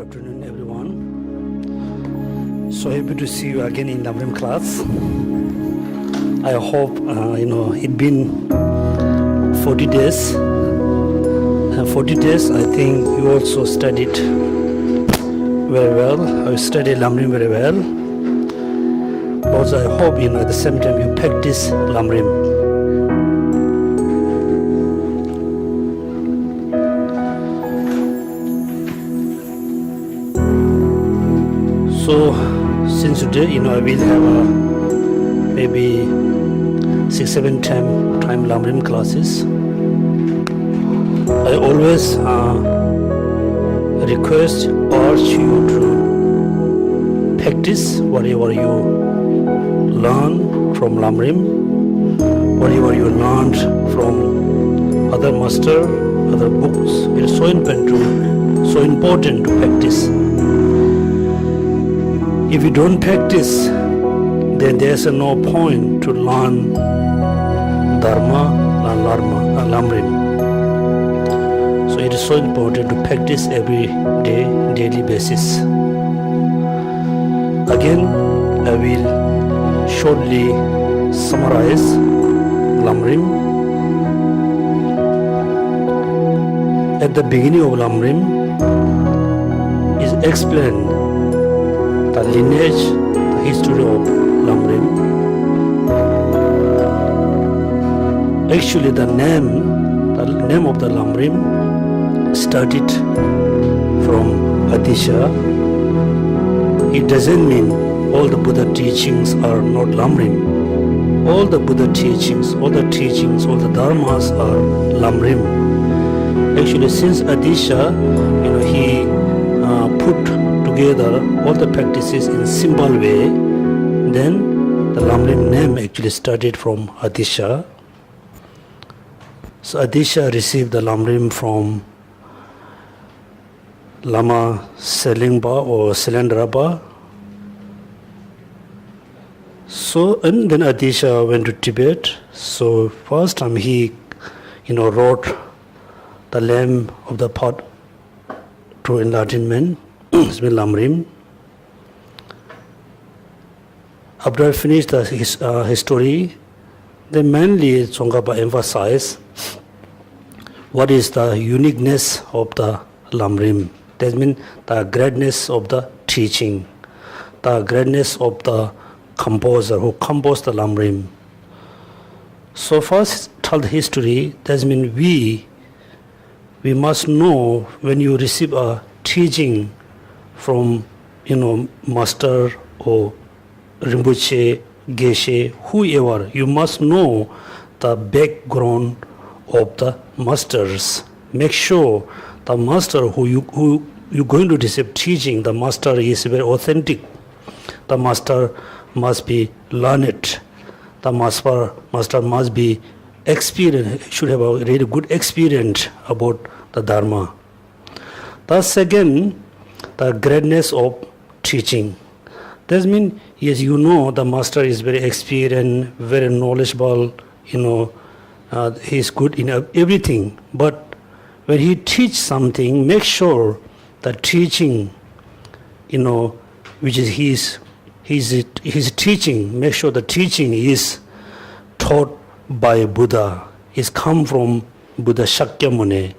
afternoon, everyone. So happy to see you again in Lamrim class. I hope it's been 40 days. 40 days, I think you also studied very well. I studied Lamrim very well. Also, I hope at the same time you practice Lamrim. So since today, I will have maybe 6-7 time Lamrim classes. I always request, urge you to practice whatever you learn from Lamrim, whatever you learned from other master, other books. It is so important to practice. If you don't practice, then there's no point to learn Dharma and Lamrim. So it is so important to practice every day, daily basis. Again, I will shortly summarize Lamrim. At the beginning of Lamrim is explained the lineage, the history of Lamrim. Actually, the name of the Lamrim started from Adisha. It doesn't mean all the Buddha teachings are not Lamrim. All the Buddha teachings, all the dharmas are Lamrim. Actually, since Adisha, he put together all the practices in simple way, then the Lamrim name actually started from Adisha. So Adisha received the Lamrim from Lama Selingpa or Selendrapa. So, and then Adisha went to Tibet. So first time he, wrote the name of the path to enlightenment. It's been Lamrim. After I finished his story, then mainly Tsongkhapa emphasized what is the uniqueness of the Lamrim. That means the greatness of the teaching, the greatness of the composer who composed the Lamrim. So first tell the history. That means we must know when you receive a teaching from master or Rinpoche, Geshe, whoever, you must know the background of the masters. Make sure the master who you're going to receive teaching, the master is very authentic. The master must be learned. The master must be experienced, should have a really good experience about the Dharma. The second, the greatness of teaching. That means, yes, the master is very experienced, very knowledgeable, he's good in everything. But when he teaches something, make sure the teaching, which is his teaching, make sure the teaching is taught by Buddha, is come from Buddha Shakyamuni.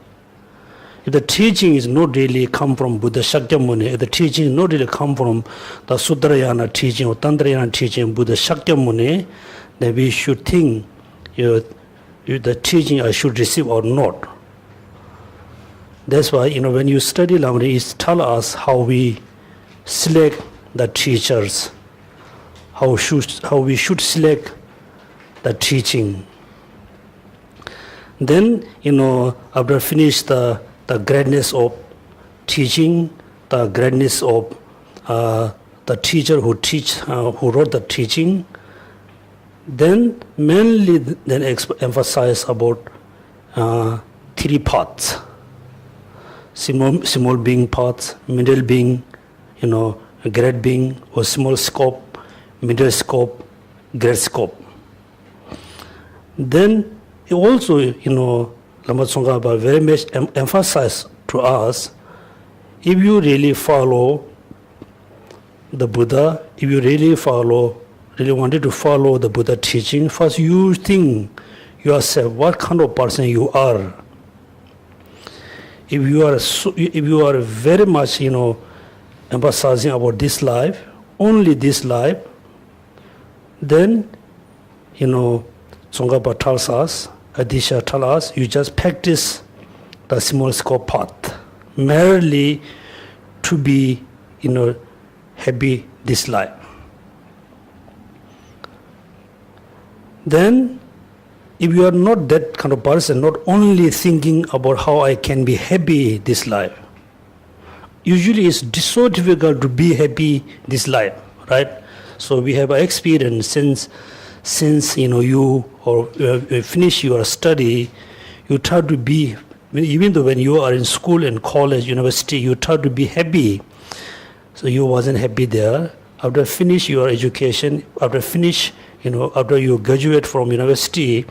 If the teaching is not really come from Buddha Shakyamuni, if the teaching is not really come from the Sutrayana teaching or Tantrayana teaching Buddha Shakyamuni, then we should think the teaching I should receive or not. That's why when you study Lamrim, it tells us how we select the teachers, how we should select the teaching. Then after finish the greatness of teaching, the greatness of the teacher who wrote the teaching, then mainly emphasize about 3 parts: small being parts, middle being, great being, or small scope, middle scope, great scope. Then also, Lama Tsongkhapa very much emphasized to us, if you really follow the Buddha, if you really wanted to follow the Buddha teaching, first you think yourself what kind of person you are. If you are very much, emphasizing about this life, only this life, then, Tsongkhapa tells us, Adisha tells us, you just practice the small scope path, merely to be, happy this life. Then, if you are not that kind of person, not only thinking about how I can be happy this life, usually it's so difficult to be happy this life, right? So we have experience since you finish your study, you try to be, even though when you are in school and college, university, you try to be happy. So you wasn't happy there. After finish your education, after you graduate from university,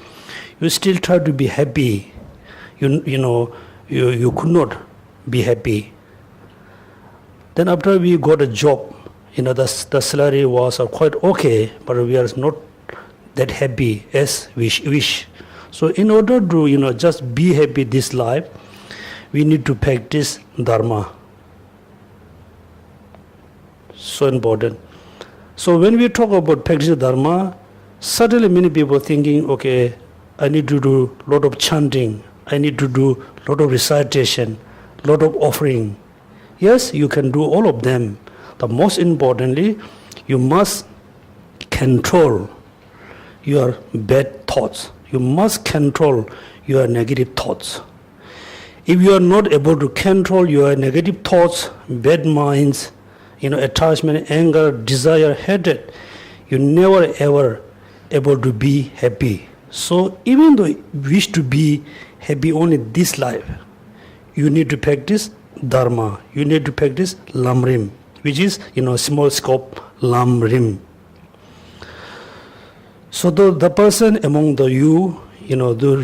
you still try to be happy. You could not be happy. Then after we got a job, the salary was quite okay, but we are not that happy as we wish. So in order to just be happy this life, we need to practice Dharma. So important. So when we talk about practicing Dharma, certainly many people thinking, okay, I need to do a lot of chanting, I need to do a lot of recitation, a lot of offering. Yes, you can do all of them. But most importantly, you must control your bad thoughts. You must control your negative thoughts. If you are not able to control your negative thoughts, bad minds, attachment, anger, desire, hatred, you never ever able to be happy. So even though you wish to be happy only this life, you need to practice Dharma. You need to practice Lamrim, which is small scope Lamrim. So the person among they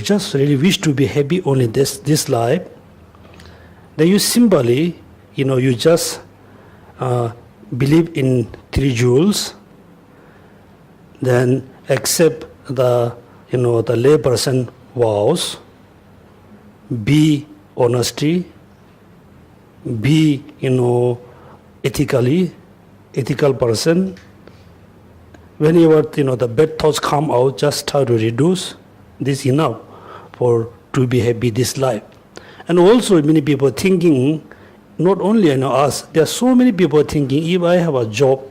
just really wish to be happy only this life, then you simply you just believe in 3 jewels, then accept the the lay person vows, be honesty, be ethical person. Whenever the bad thoughts come out, just try to reduce. This enough to be happy this life. And also many people thinking, not only us, there are so many people thinking, if I have a job,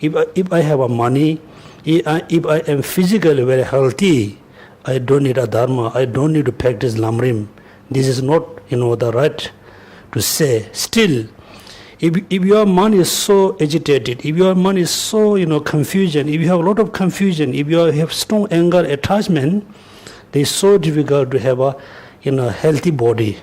if I have a money, if I am physically very healthy, I don't need a Dharma, I don't need to practice Lamrim. This is not the right to say. Still, if your mind is so agitated, if your mind is so confusion, if you have a lot of confusion, if you have strong anger attachment, it's so difficult to have a healthy body.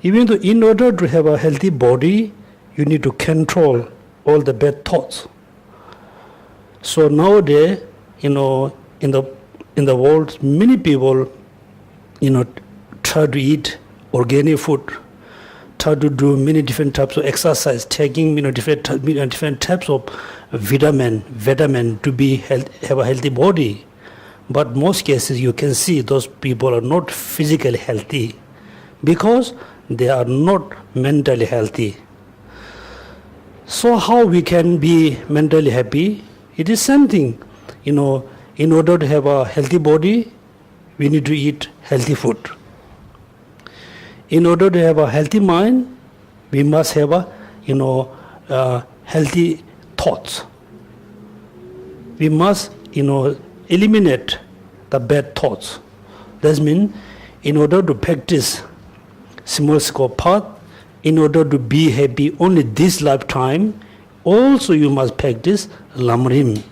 Even though in order to have a healthy body, you need to control all the bad thoughts. So nowadays, in the world, many people, try to eat organic food, try to do many different types of exercise, taking different types of vitamin to have a healthy body. But most cases you can see those people are not physically healthy because they are not mentally healthy. So how we can be mentally happy? It is something, in order to have a healthy body, we need to eat healthy food. In order to have a healthy mind, we must have healthy thoughts. We must, eliminate the bad thoughts. That means, in order to practice small scope path, in order to be happy only this lifetime, also you must practice Lamrim.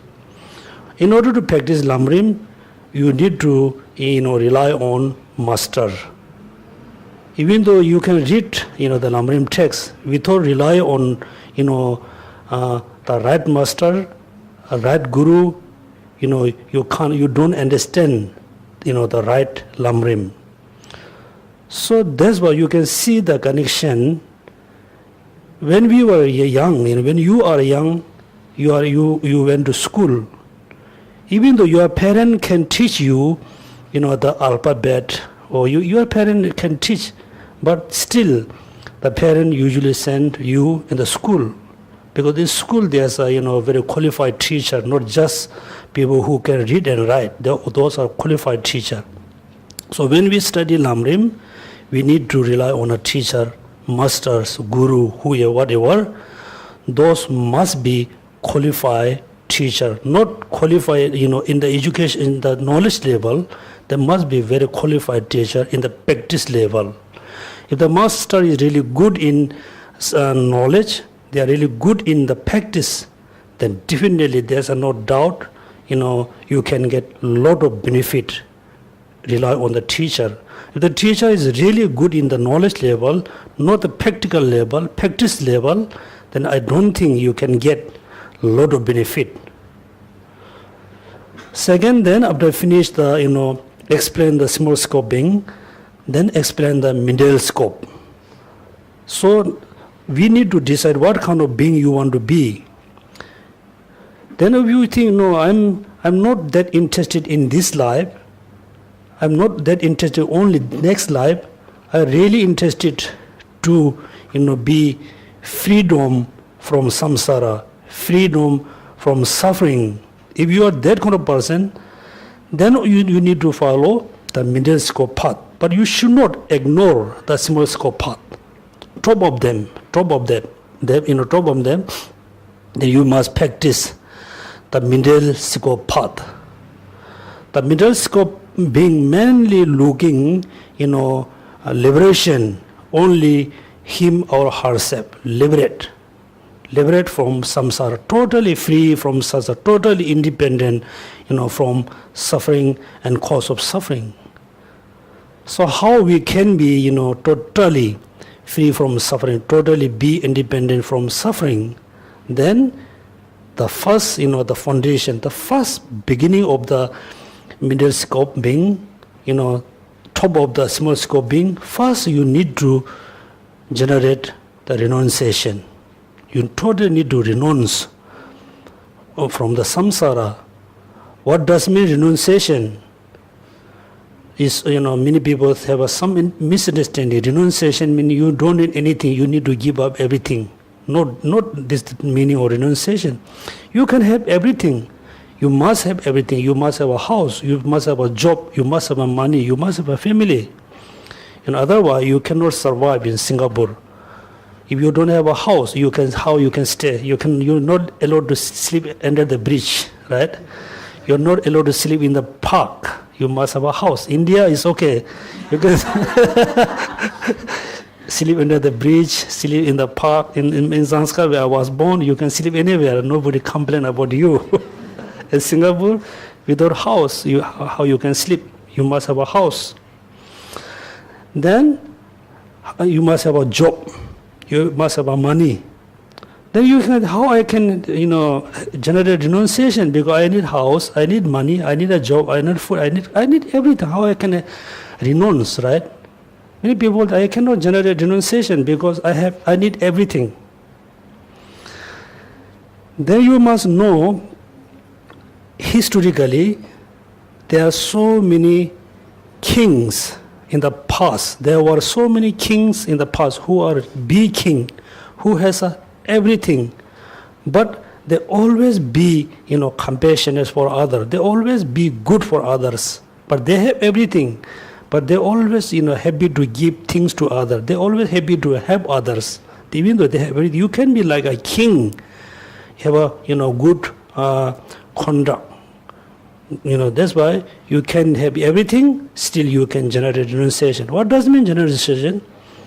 In order to practice Lamrim, you need to rely on master. Even though you can read the Lamrim text, without rely on the right master, a right guru, you don't understand the right Lamrim. So that's why you can see the connection. When we were young, when you are young, you went to school. Even though your parent can teach you, the alphabet, or your parent can teach, but still, the parent usually send you in the school, because in school there's a very qualified teacher, not just people who can read and write. Those are qualified teacher. So when we study Lamrim, we need to rely on a teacher, masters, guru, whoever, whatever. Those must be qualified teacher, not qualified, in the education, in the knowledge level. There must be very qualified teacher in the practice level. If the master is really good in knowledge, they are really good in the practice, then definitely there's no doubt, you can get a lot of benefit. Rely on the teacher. If the teacher is really good in the knowledge level, not the practical level, practice level, then I don't think you can get a lot of benefit. Second, then after I finish the, explain the small scope being, then explain the middle scope. So we need to decide what kind of being you want to be. Then if you think, no, I'm not that interested in this life, I'm not that interested only next life, I'm really interested to, be freedom from samsara, freedom from suffering. If you are that kind of person, then you need to follow the middle scope path. But you should not ignore the small scope path. Top of them, then you must practice the middle scope path. The middle scope being mainly looking, liberation, only him or herself, liberate from samsara, totally free from samsara, totally independent, from suffering and cause of suffering. So how we can be, totally free from suffering, totally be independent from suffering? Then the first, the foundation, the first beginning of the middle scope being, top of the small scope being, first you need to generate the renunciation. You totally need to renounce from the samsara. What does mean renunciation? Is, many people have some misunderstanding. Renunciation means you don't need anything, you need to give up everything. Not this meaning of renunciation. You can have everything. You must have everything. You must have a house, you must have a job, you must have a money, you must have a family. And otherwise you cannot survive in Singapore. If you don't have a house, how you can stay? You're not allowed to sleep under the bridge, right? You're not allowed to sleep in the park. You must have a house. India is okay. You can sleep under the bridge, sleep in the park. In Zanskar, where I was born, you can sleep anywhere. Nobody complain about you. In Singapore, without house, how you can sleep? You must have a house. Then you must have a job. You must have a money. Then you can, how I can, generate renunciation, because I need house, I need money, I need a job, I need food, I need everything. How I can renounce, right? Many people, I cannot generate renunciation because I need everything. Then you must know, historically, there are so many kings in the past. There were so many kings in the past who are big king, who has everything, but they always be, compassionate for others. They always be good for others. But they have everything. But they always, happy to give things to others. They always happy to help others. Even though they have everything, you can be like a king, have a, good conduct. That's why you can have everything, still you can generate renunciation. What does mean renunciation?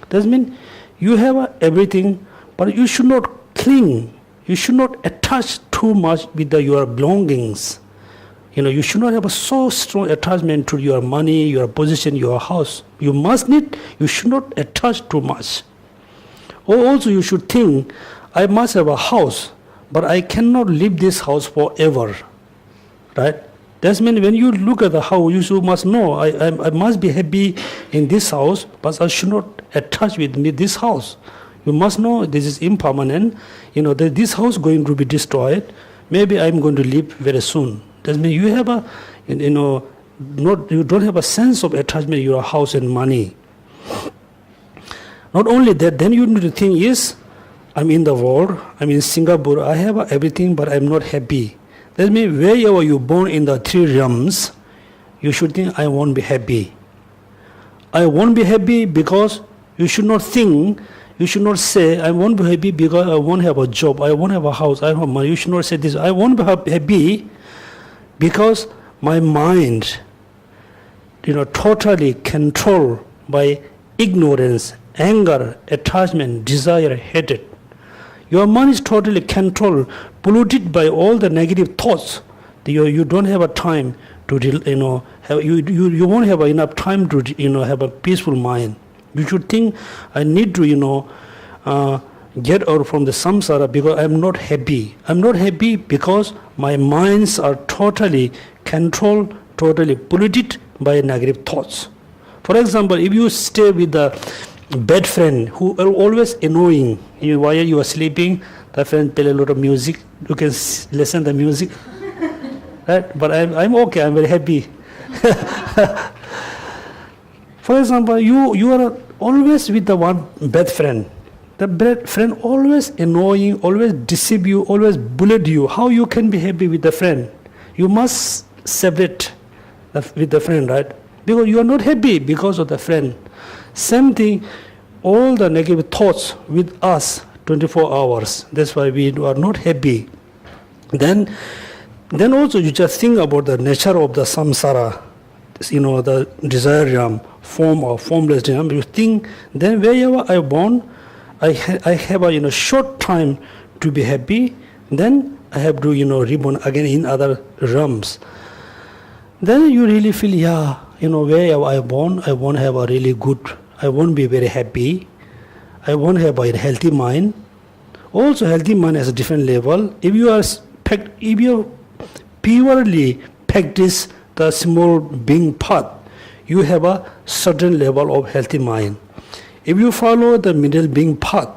Does mean you have everything, but you should not cling. You should not attach too much with your belongings. You should not have a so strong attachment to your money, your position, your house. You should not attach too much. Or also you should think, I must have a house, but I cannot leave this house forever. Right? That means when you look at the house, you must know, I must be happy in this house, but I should not attach with me this house. You must know this is impermanent. That this house going to be destroyed. Maybe I'm going to leave very soon. That means you have a, you don't have a sense of attachment to your house and money. Not only that, then you need to think is, I'm in the world, I'm in Singapore, I have everything, but I'm not happy. That means wherever you born in the three realms, you should think, I won't be happy. I won't be happy because you should not think, you should not say, I won't be happy because I won't have a job, I won't have a house, I don't have money. You should not say this. I won't be happy because my mind, totally controlled by ignorance, anger, attachment, desire, hatred. Your mind is totally controlled, polluted by all the negative thoughts. You don't have a time to, you won't have enough time to, have a peaceful mind. You should think, I need to, get out from the samsara because I'm not happy. I'm not happy because my minds are totally controlled, totally polluted by negative thoughts. For example, if you stay with a bad friend who are always annoying, while you are sleeping, the friend play a lot of music, you can listen to the music. Right? But I'm okay, I'm very happy. For example, you are always with the one bad friend. The bad friend always annoying, always deceive you, always bullet you. How you can be happy with the friend? You must separate with the friend, right? Because you are not happy because of the friend. Same thing, all the negative thoughts with us 24 hours. That's why we are not happy. Then also you just think about the nature of the samsara, the desire realm, form or formless realm. You think, then wherever I born, I have a short time to be happy. Then I have to reborn again in other realms. Then you really feel, wherever I born, I won't have a really good. I won't be very happy. I won't have a healthy mind. Also, healthy mind has a different level. If you purely practice the small being path, you have a certain level of healthy mind. If you follow the middle being path,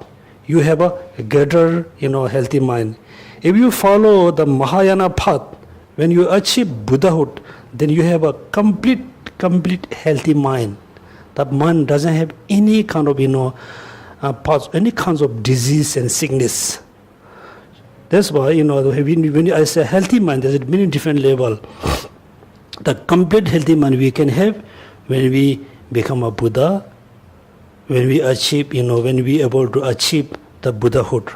you have a greater, healthy mind. If you follow the Mahayana path, when you achieve Buddhahood, then you have a complete healthy mind. That mind doesn't have any kind of, any kinds of disease and sickness. That's why, when I say healthy mind, there's many different levels. The complete healthy mind we can have when we become a Buddha, when we achieve, when we are able to achieve the Buddhahood.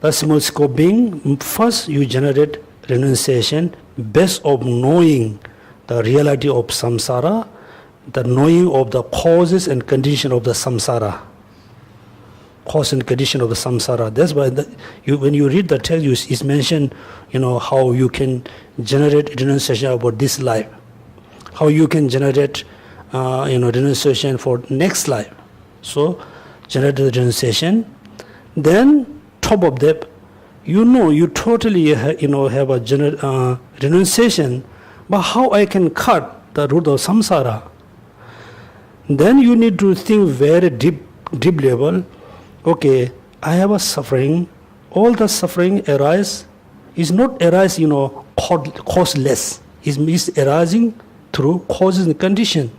The small scope being, first you generate renunciation based of knowing the reality of samsara, the knowing of the causes and condition of the samsara. Cause and condition of the samsara. That's why when you read the text, it's mentioned, how you can generate renunciation about this life, how you can generate, renunciation for next life. So, generate the renunciation. Then, top of that, you totally, have a renunciation, but how I can cut the root of samsara? Then you need to think very deep level. Okay, I have a suffering. All the suffering is not arise, causeless. It's arising through causes and condition.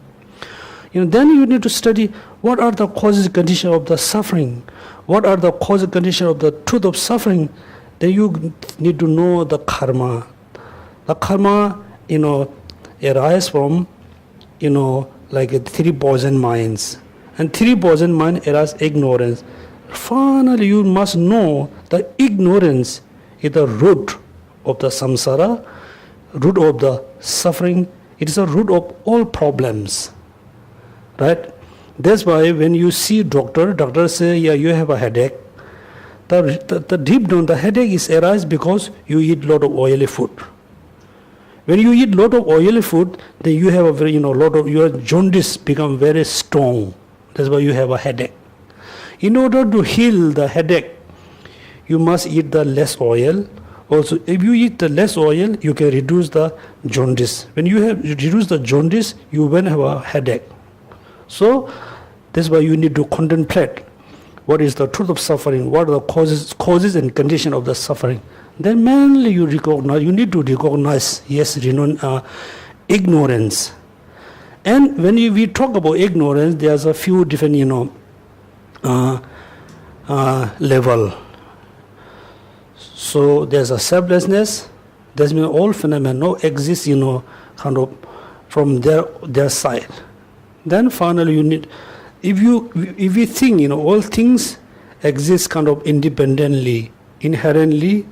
Then you need to study what are the causes and condition of the suffering. What are the causes and condition of the truth of suffering? Then you need to know the karma. The karma, arise from, like 3 poison minds. And 3 poison minds arise ignorance. Finally, you must know that ignorance is the root of the samsara, root of the suffering. It is the root of all problems. Right? That's why when you see doctor say, yeah, you have a headache. The deep down, the headache is arise because you eat lot of oily food. When you eat lot of oily food, then you have a very, your jaundice become very strong. That's why you have a headache. In order to heal the headache, you must eat the less oil, Also, if you eat the less oil, you can reduce the jaundice. When you have reduced the jaundice, you won't have a headache. So that's why you need to contemplate what is the truth of suffering, what are the causes and condition of the suffering. Then mainly you need to recognize, yes, ignorance. And when we talk about ignorance, there's a few different, level. So there's a selflessness. That means all phenomena exist, kind of from their side. Then finally you need, if you think, all things exist kind of independently, inherently,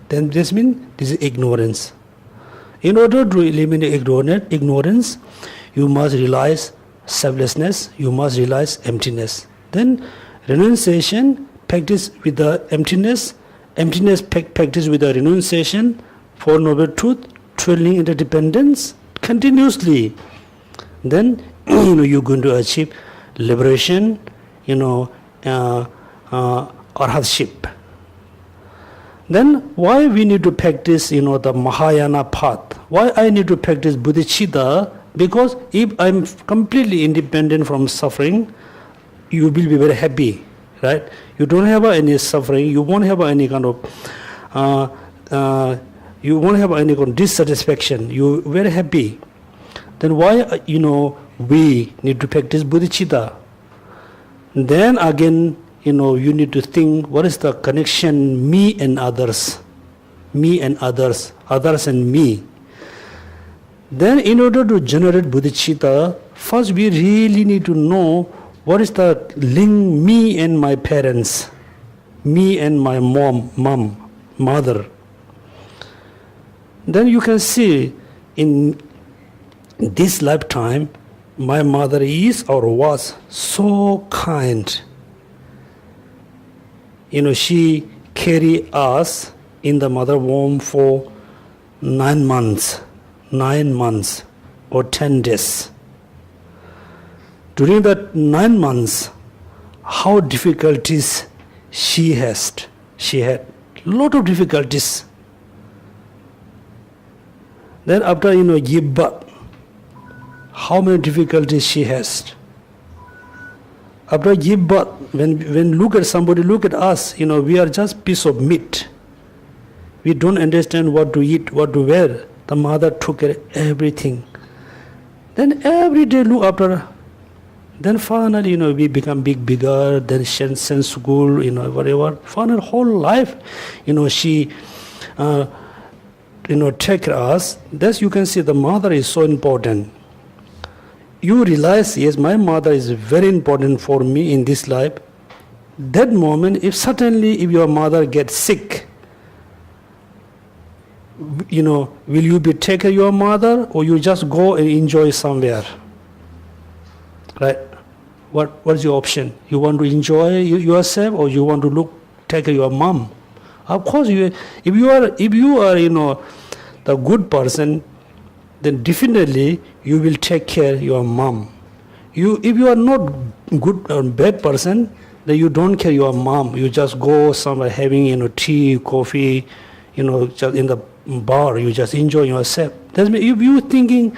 then this means this is ignorance. In order to eliminate ignorance, you must realize selflessness, you must realize emptiness. Then renunciation, practice with the emptiness practice with the renunciation, Four Noble Truth, trailing interdependence continuously. Then you're going to achieve liberation, arhatship. Then why we need to practice, the Mahayana path? Why I need to practice bodhicitta? Because if I'm completely independent from suffering, you will be very happy, right? You don't have any suffering. You won't have any kind of dissatisfaction. You're very happy. Then why we need to practice bodhicitta? Then again, you need to think, what is the connection me and others, others and me. Then in order to generate bodhicitta, first we really need to know what is the link me and my parents, me and my mother. Then you can see in this lifetime, my mother is or was so kind. She carried us in the mother womb for 9 months or 10 days. During that 9 months, how difficulties she had a lot of difficulties. Then after give birth, how many difficulties she has. After give birth, when look at somebody, look at us, we are just piece of meat. We don't understand what to eat, what to wear. The mother took care of everything. Then every day look after. Then finally, we become bigger. Then send school, whatever. Finally, whole life, she, take care of us. Thus, you can see the mother is so important. You realize, yes, my mother is very important for me in this life. That moment, if your mother gets sick, will you be take care of your mother, or you just go and enjoy somewhere? Right? What's your option? You want to enjoy yourself, or you want to take care of your mom? Of course, if you are the good person, then definitely you will take care of your mom. If you are not good or bad person, then you don't care your mom. You just go somewhere having tea, coffee, just in the bar. You just enjoy yourself. That's mean if you thinking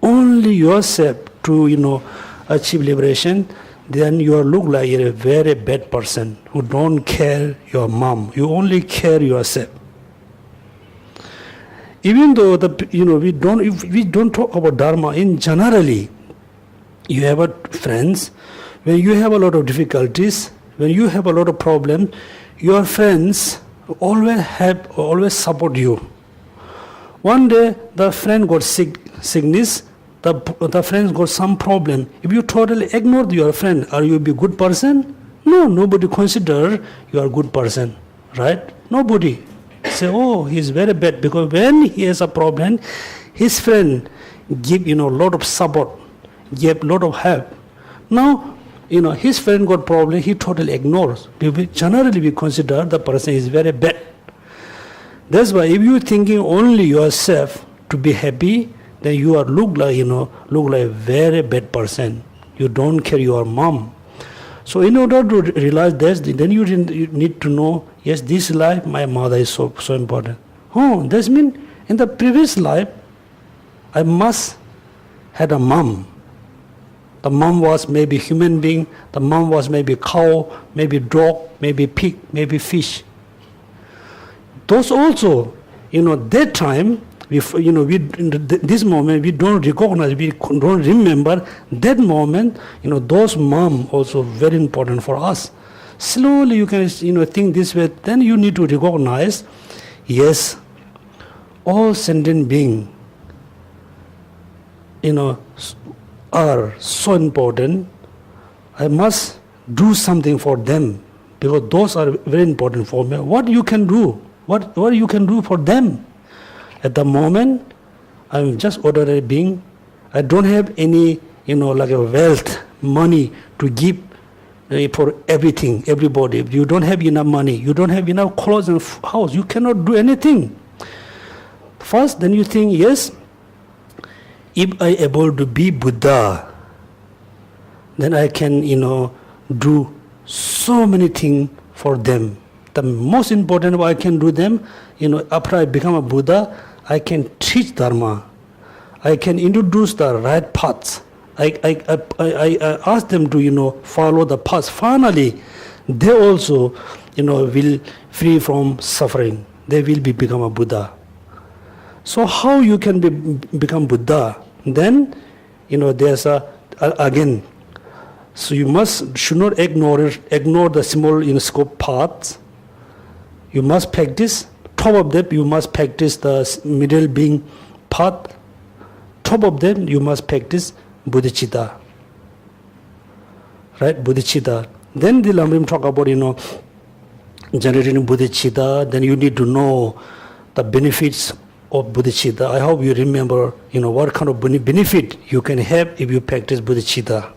only yourself to achieve liberation, then you look like you're a very bad person who don't care your mom. You only care yourself. Even though we don't talk about dharma in generally, you have friends. When you have a lot of difficulties, when you have a lot of problems, your friends always help, always support you. One day the friend got sickness, the friend got some problem. If you totally ignore your friend, are you a good person? No, nobody consider you are a good person, right? Nobody. Say, oh, he's very bad, because when he has a problem, his friend give a lot of support, give a lot of help. Now, his friend got problem, he totally ignores. Generally, we consider the person is very bad. That's why if you thinking only yourself to be happy, then you are look like a very bad person. You don't care your mom. So in order to realize this, then you need to know, yes, this life, my mother is so important. Oh, that means in the previous life, I must had a mom. The mom was maybe human being, the mom was maybe cow, maybe dog, maybe pig, maybe fish. Those also, that time, in this moment, we don't recognize, we don't remember that moment, those mom also very important for us. Slowly you can, think this way, then you need to recognize, yes, all sentient beings, are so important. I must do something for them because those are very important for me. What you can do? What you can do for them? At the moment, I'm just ordinary being. I don't have any, like a wealth, money to give for everything, everybody. If you don't have enough money, you don't have enough clothes and house, you cannot do anything. First, then you think, yes, if I able to be Buddha, then I can, do so many things for them. The most important what I can do them, after I become a Buddha, I can teach Dharma. I can introduce the right paths. I ask them to, follow the paths. Finally, they also, will free from suffering. They will become a Buddha. So how you can become Buddha? Then, there's again. So you should not ignore the small scope paths. You must practice. Top of that, you must practice the middle being path. Top of that, you must practice bodhicitta. Right, bodhicitta. Then the Lamrim talk about generating bodhicitta. Then you need to know the benefits of bodhicitta. I hope you remember, what kind of benefit you can have if you practice bodhicitta.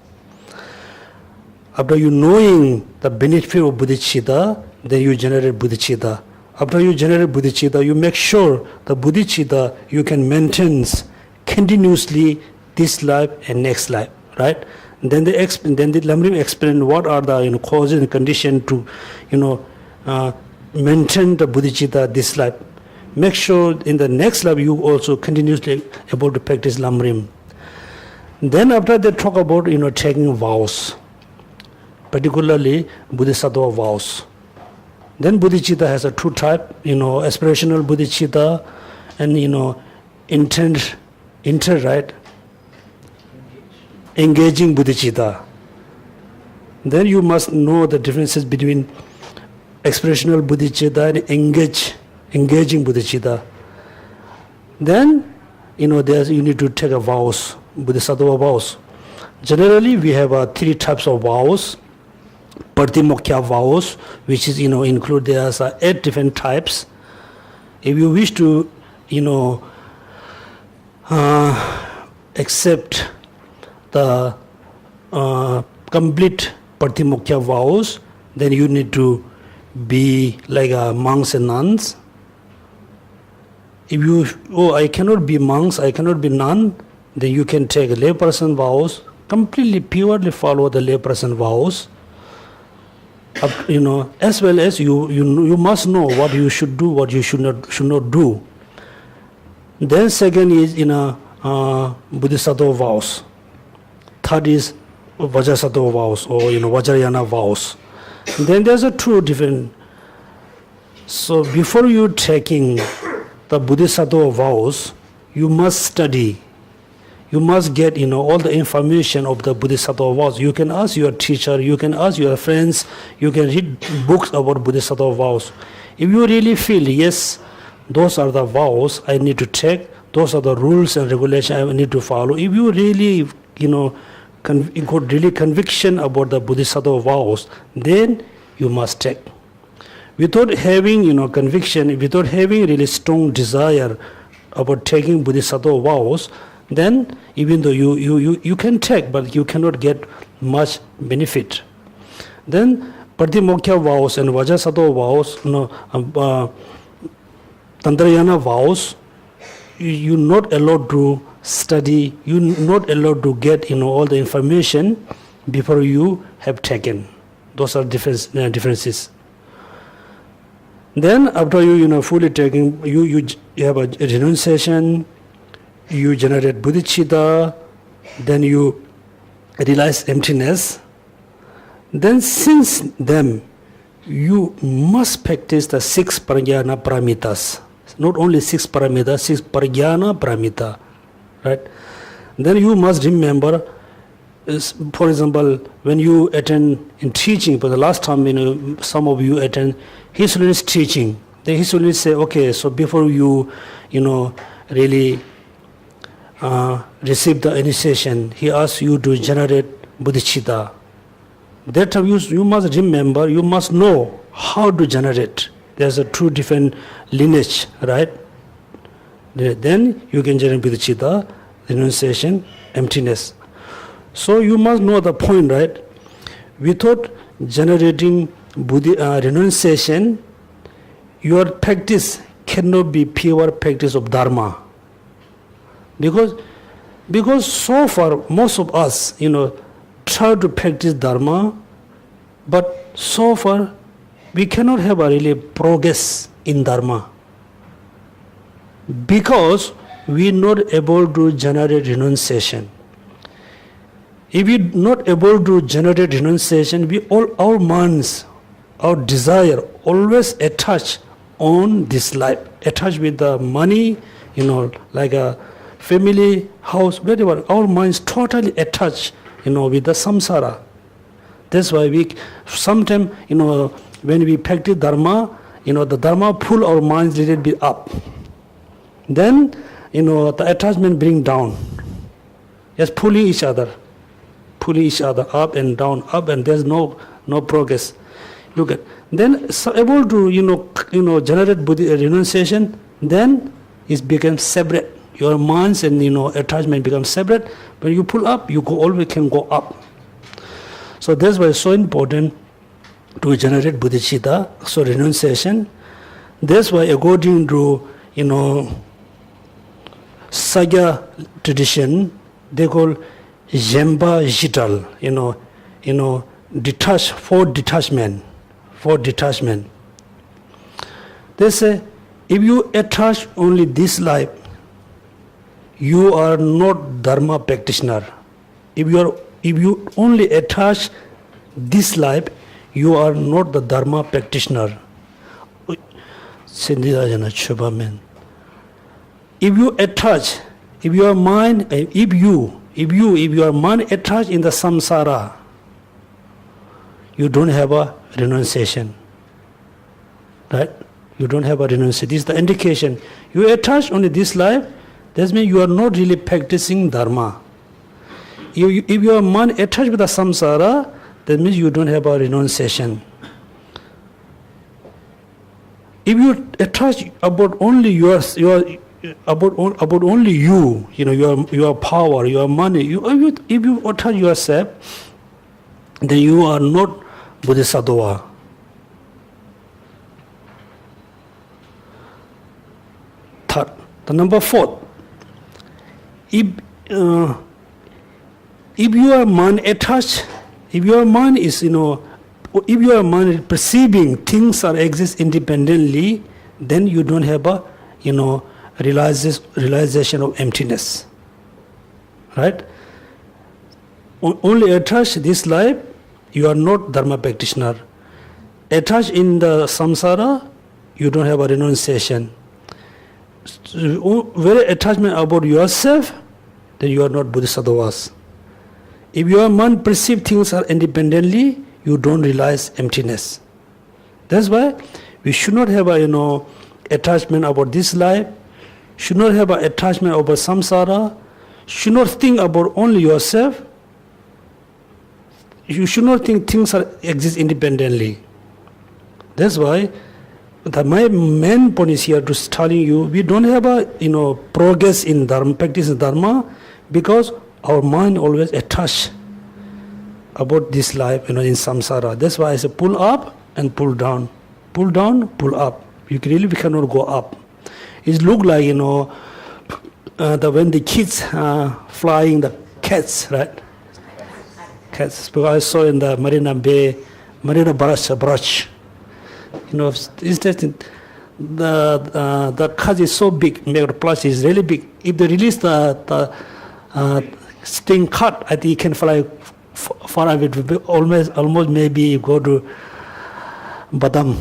After you knowing the benefit of bodhicitta, then you generate bodhicitta. After you generate bodhicitta, you make sure the bodhicitta you can maintain continuously this life and next life, right? And then the Lamrim explain what are the causes and conditions to, maintain the bodhicitta this life. Make sure in the next life you also continuously able to practice Lamrim. Then after they talk about taking vows, particularly Bodhisattva vows. Then bodhicitta has a two type, aspirational bodhicitta and intent, right? Engaging bodhicitta. Then you must know the differences between aspirational bodhicitta and engaging bodhicitta. Then, you need to take a vows, bodhisattva vows. Generally, we have three types of vows. Pratimokkha vows, which is, include there's 8 different types. If you wish to, accept the complete Pratimokkha vows, then you need to be like monks and nuns. If you, I cannot be monks, I cannot be nun, then you can take layperson vows, completely purely follow the layperson vows. As well as you must know what you should do, what you should not do. Then second is Bodhisattva vows. Third is Vajrasattva vows or Vajrayana vows. Then there's two different. So before you taking the Bodhisattva vows, you must study. You must get all the information of the Bodhisattva vows. You can ask your teacher, you can ask your friends, you can read books about Bodhisattva vows. If you really feel, yes, those are the vows I need to take, those are the rules and regulations I need to follow. If you really, got really conviction about the Bodhisattva vows, then you must take. Without having, conviction, without having really strong desire about taking Bodhisattva vows, then even though you can take, but you cannot get much benefit. Then Pratimokkha vows and Vajrasattva vows, Tantrayana vows, you're not allowed to study, you're not allowed to get all the information before you have taken. Those are differences. Then after you fully taking, you have a renunciation, you generate bodhicitta, then you realize emptiness. Then since then, you must practice the 6 prajnana paramitas. Not only 6 paramitas, 6 prajnana paramita, right? Then you must remember, for example, when you attend in teaching, for the last time, some of you attend His Holiness teaching. Then His Holiness say, okay, so before you, really receive the initiation, he asks you to generate bodhicitta. That time you must remember, you must know how to generate. There's a 2 different lineage, right? Then you can generate bodhicitta, renunciation, emptiness. So you must know the point, right? Without generating renunciation, your practice cannot be pure practice of Dharma. Because so far, most of us, try to practice Dharma, but so far, we cannot have a really progress in Dharma. Because we are not able to generate renunciation. If we are not able to generate renunciation, our minds, our desire always attached on this life, attached with the money, like a family, house, whatever. Our minds totally attached, with the samsara. That's why we sometimes, when we practice Dharma, the Dharma pull our minds a little bit up. Then, the attachment bring down. Just pulling each other up and down, up, and there's no progress. Look at, then so able to generate renunciation, then it becomes separate. Your minds and attachment becomes separate. When you pull up, you always can go up. So that's why it's so important to generate bodhicitta, so renunciation. That's why according to Sagya tradition, they call Jemba Jital, for detachment. They say, if you attach only this life, you are not Dharma practitioner. If you only attach this life, you are not the Dharma practitioner. If you attach, if your mind attached in the samsara, you don't have a renunciation. Right? You don't have a renunciation. This is the indication. You attach only this life, that means you are not really practicing Dharma. If your mind attached with the samsara, that means you don't have a renunciation. If you attach about only about only your power, your money, if you attach yourself, then you are not Bodhisattva. Third, the number 4. If your mind attached, if your mind is if your mind is perceiving things are exist independently, then you don't have a realization of emptiness. Right? Only attached this life, you are not Dharma practitioner. Attached in the samsara, you don't have a renunciation. Very attachment about yourself, then you are not Bodhisattvas. If your mind perceives things are independently, you don't realize emptiness. That's why we should not have a attachment about this life, should not have an attachment about samsara, should not think about only yourself. You should not think things exist independently. That's why my main point is here to telling you, we don't have a progress in Dharma, practice in Dharma, because our mind always attached about this life, in samsara. That's why I say pull up and pull down, pull down, pull up. We cannot go up. It look like when the kids flying the cats, right? Cats. Because I saw in the Marina Bay, Marina Barrage. It's interesting. The cut is so big, the plus is really big. If they release the sting cut, I think it can fly far away. Almost maybe go to Badam.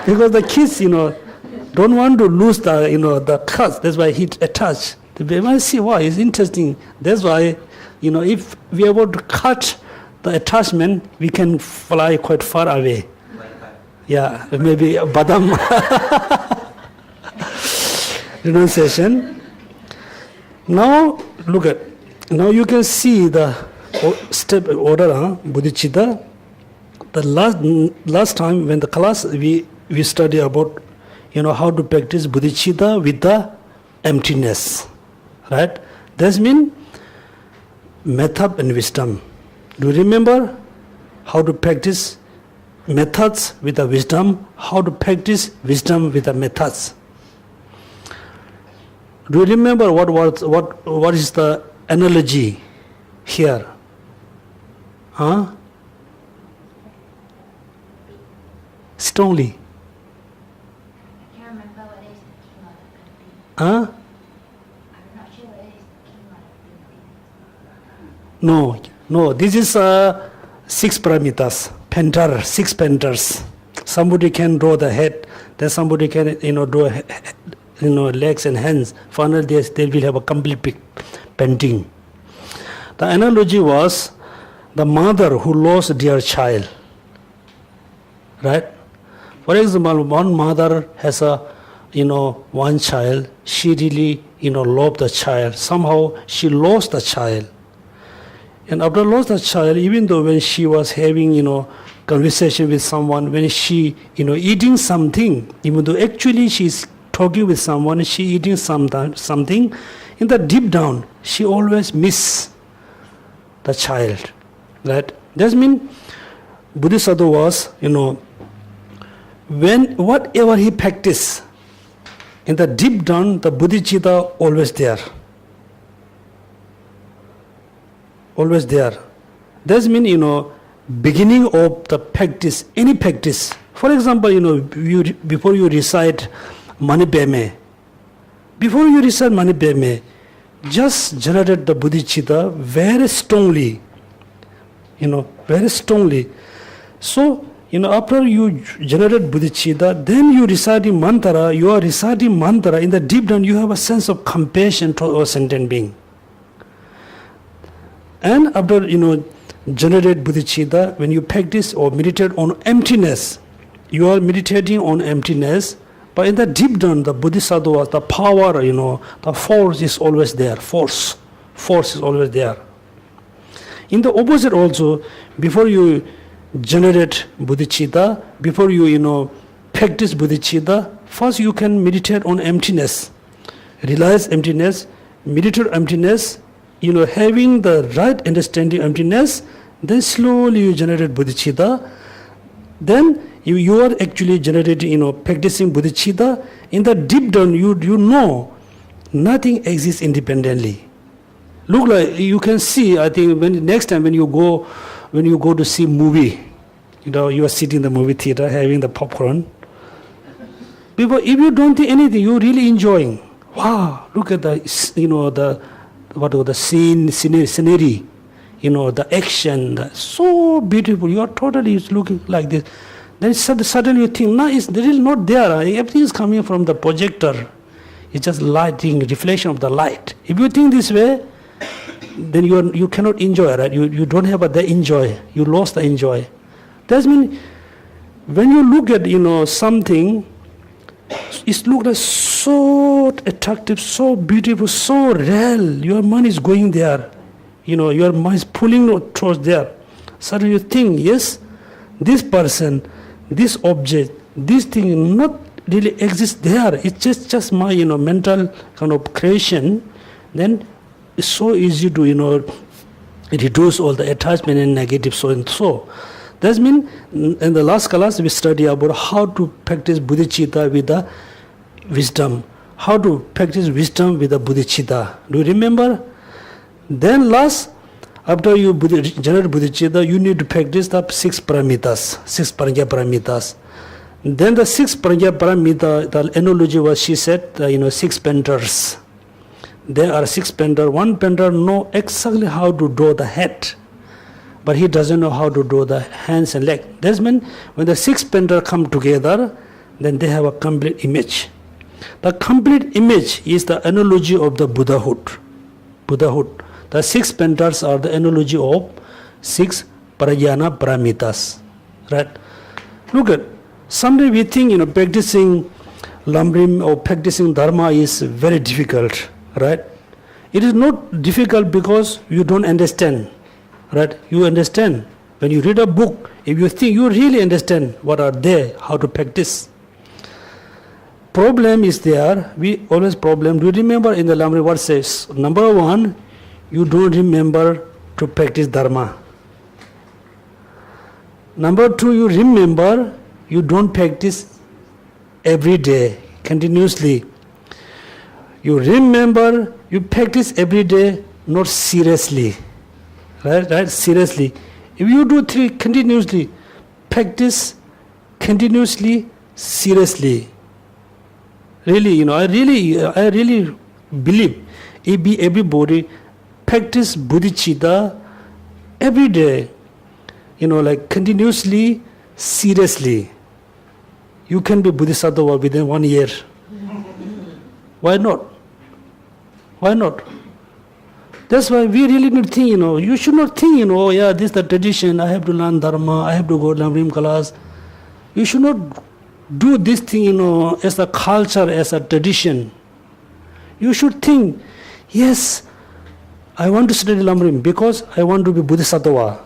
Because the kids, don't want to lose the cuts. That's why he attached. They might see, wow, it's interesting. That's why, if we are able to cut the attachment, we can fly quite far away. Yeah, maybe Badam renunciation. Now, look at, now you can see the step order, bodhicitta. The last time when the class we study about, how to practice bodhicitta with the emptiness, right? That means method and wisdom. Do you remember how to practice methods with the wisdom? How to practice wisdom with the methods? Do you remember what is the analogy here? Strongly. I can't remember what is the king of the Huh? I'm not sure what is the king of the No. This is 6 paramitas. Painter, 6 painters. Somebody can draw the head. Then somebody can, draw, legs and hands. Finally, they will have a complete painting. The analogy was the mother who lost their child. Right? For example, one mother has one child. She really, loved the child. Somehow she lost the child. And after lost the child, even though when she was having, conversation with someone, when she, eating something, even though actually she's talking with someone, she eating something, in the deep down, she always miss the child, right? That means Bodhisattva was, when whatever he practiced, in the deep down, the bodhicitta always there. Always there. That means, beginning of the practice, any practice. For example, before you recite Mani Padme, just generate the bodhicitta very strongly. Very strongly. So, after you generate bodhicitta, then you reciting mantra, you are reciting mantra, in the deep down you have a sense of compassion towards sentient being. And after, generate bodhicitta, when you practice or meditate on emptiness, you are meditating on emptiness, but in the deep down, the bodhisattva, the power, the force is always there. Force is always there. In the opposite also, before you generate bodhicitta, before you, practice bodhicitta, first you can meditate on emptiness. Realize emptiness, meditate emptiness, having the right understanding emptiness, then slowly you generate bodhicitta. Then you are actually generating, practicing bodhicitta. In the deep down, you know nothing exists independently. Look like you can see. I think next time when you go to see movie, you are sitting in the movie theater having the popcorn. Because if you don't think anything, you're really enjoying. Wow! Look at the the scenery, the action, so beautiful. You are totally looking like this. Then suddenly you think, no, it's really not there. Everything is coming from the projector. It's just lighting, reflection of the light. If you think this way, then you cannot enjoy, right? You don't have the enjoy. You lost the enjoy. That means when you look at something, it looks like so attractive, so beautiful, so real. Your mind is going there. Your mind is pulling towards there. Suddenly you think, yes, this person, this object, this thing not really exists there. It's just my mental kind of creation. Then it's so easy to reduce all the attachment and negative so and so. That means in the last class we study about how to practice bodhicitta with the wisdom. How to practice wisdom with the bodhicitta. Do you remember? Then last, After you generate bodhicitta, you need to practice the 6 paramitas, 6 prajna paramitas. Then the 6 prajna paramita, the analogy was, she said, 6 painters. There are 6 painters. One painter know exactly how to draw the head, but he doesn't know how to draw the hands and legs. That means when the 6 painters come together, then they have a complete image. The complete image is the analogy of the Buddhahood. The 6 painters are the analogy of 6 prajna paramitas. Right? Look at, someday we think, practicing Lamrim or practicing Dharma is very difficult. Right? It is not difficult because you don't understand. Right? You understand. When you read a book, if you think you really understand what are there, how to practice. Problem is there. We always problem. Do you remember in the Lamrim what says? Number 1, you don't remember to practice Dharma. Number 2, you remember you don't practice every day, continuously. You remember you practice every day, not seriously. Right? Seriously. If you do 3 continuously, practice continuously, seriously. Really, I really believe everybody practice bodhicitta every day, like continuously, seriously. You can be bodhisattva within 1 year. Why not? Why not? That's why we really need to think, you should not think, oh yeah, this is the tradition, I have to learn Dharma, I have to go to Lamrim class. You should not do this thing, as a culture, as a tradition. You should think, yes, I want to study Lamrim because I want to be Bodhisattva.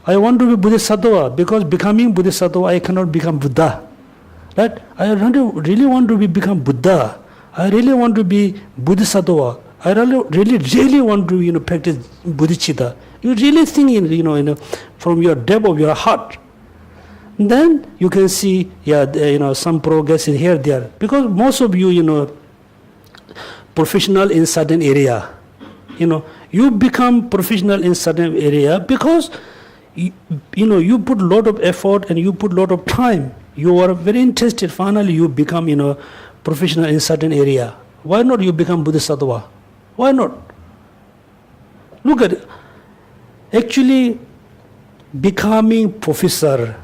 I want to be Bodhisattva because becoming Bodhisattva, I cannot become Buddha. Right? I really want to become Buddha. I really want to be Bodhisattva. I really want to, practice bodhicitta. You really think, from your depth of your heart. Then you can see, some progress in here, there. Because most of you, professional in certain area. You become professional in certain area because, you put a lot of effort and you put a lot of time. You are very interested. Finally, you become, professional in certain area. Why not you become Bodhisattva? Why not? Look at it. Actually, becoming professor,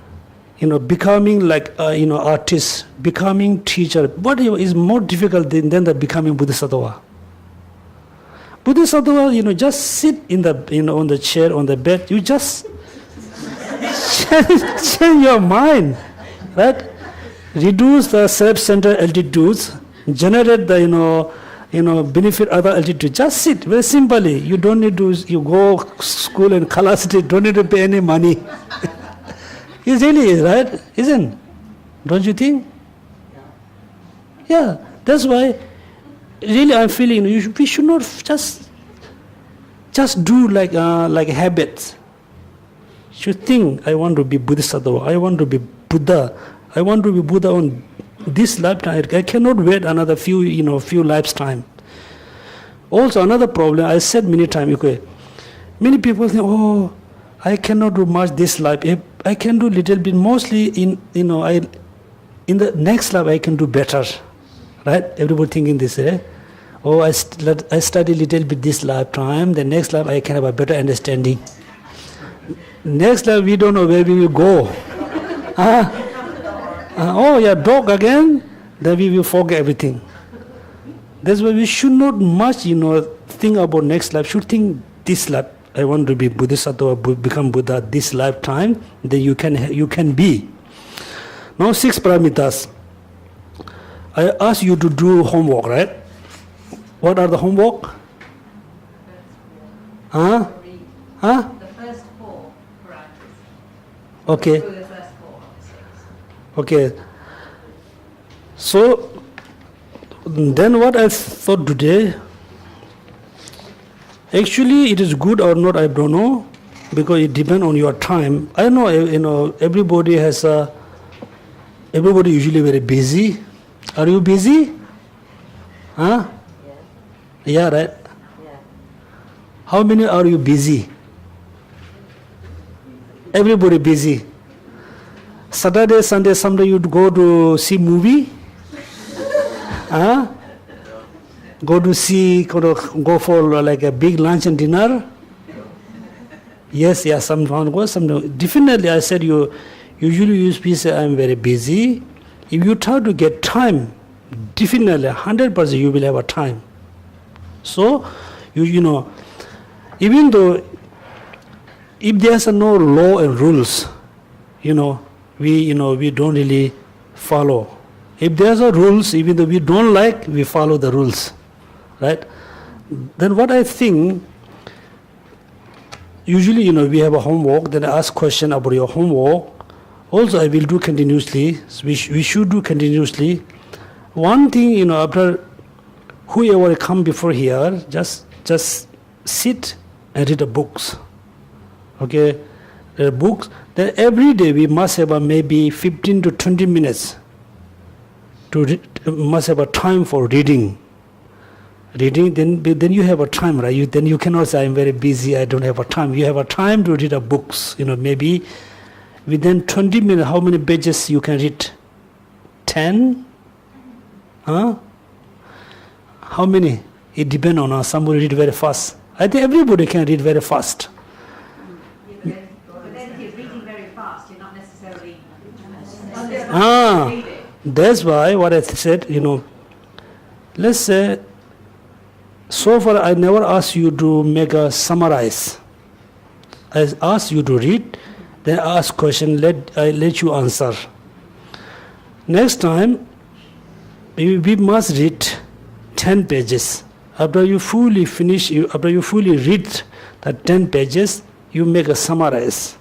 becoming like, artist, becoming teacher, what is more difficult than the becoming Bodhisattva? Bodhisattva, just sit in the, on the chair, on the bed, you just change your mind, right? Reduce the self-centered attitudes, generate the, benefit other altitude. Just sit very simply. You don't need to, you go school and class, don't need to pay any money. It really is, right? Isn't? Don't you think? Yeah. That's why, really, I'm feeling we should not just do like habits. You should think, I want to be Bodhisattva. I want to be Buddha. I want to be Buddha on this lifetime. I cannot wait another few lifetime. Also, another problem, I said many times, okay, many people think, oh, I cannot do much this life. I can do little bit, mostly in the next life I can do better. Right? Everybody thinking this, eh? Oh, I study little bit this lifetime, the next life I can have a better understanding. Next life we don't know where we will go. Oh, yeah, dog again, then we will forget everything. That's why we should not much, think about next life. Should think this life. I want to be Bodhisattva, become Buddha this lifetime. Then you can be. Now 6 paramitas. I ask you to do homework, right? What are the homework? The first 4 parameters. Okay. The first 4 of the 6. Okay. So then what I thought today, actually it is good or not, I don't know, because it depends on your time. I know, everybody usually very busy. Are you busy? Huh? Yeah. Yeah, right? Yeah. How many are you busy? Everybody busy. Saturday, Sunday, someday you go to see movie? Huh? Go for like a big lunch and dinner? Yes, someone goes, some definitely. I said you usually use peace. I'm very busy. If you try to get time, definitely 100% you will have a time. So you know, even though if there's no law and rules, we don't really follow. If there's a rules, even though we don't like, we follow the rules, right? Then what I think, usually, we have a homework, then I ask question about your homework. Also, I will do continuously. So we should do continuously. One thing, after whoever come before here, just sit and read the books. Okay, the books. Then every day we must have maybe 15 to 20 minutes. Must have a time for reading. Then you have a time, right? Then you cannot say I'm very busy, I don't have a time. You have a time to read the books. Maybe within 20 minutes, how many pages you can read? 10? Huh? How many? It depends on us. Somebody read very fast. I think everybody can read very fast. But then if you're reading very fast, you're not necessarily That's why what I said, let's say, so far I never asked you to make a summarize. I asked you to read, then ask question, I let you answer. Next time, we must read 10 pages. After you fully read the 10 pages, you make a summarize.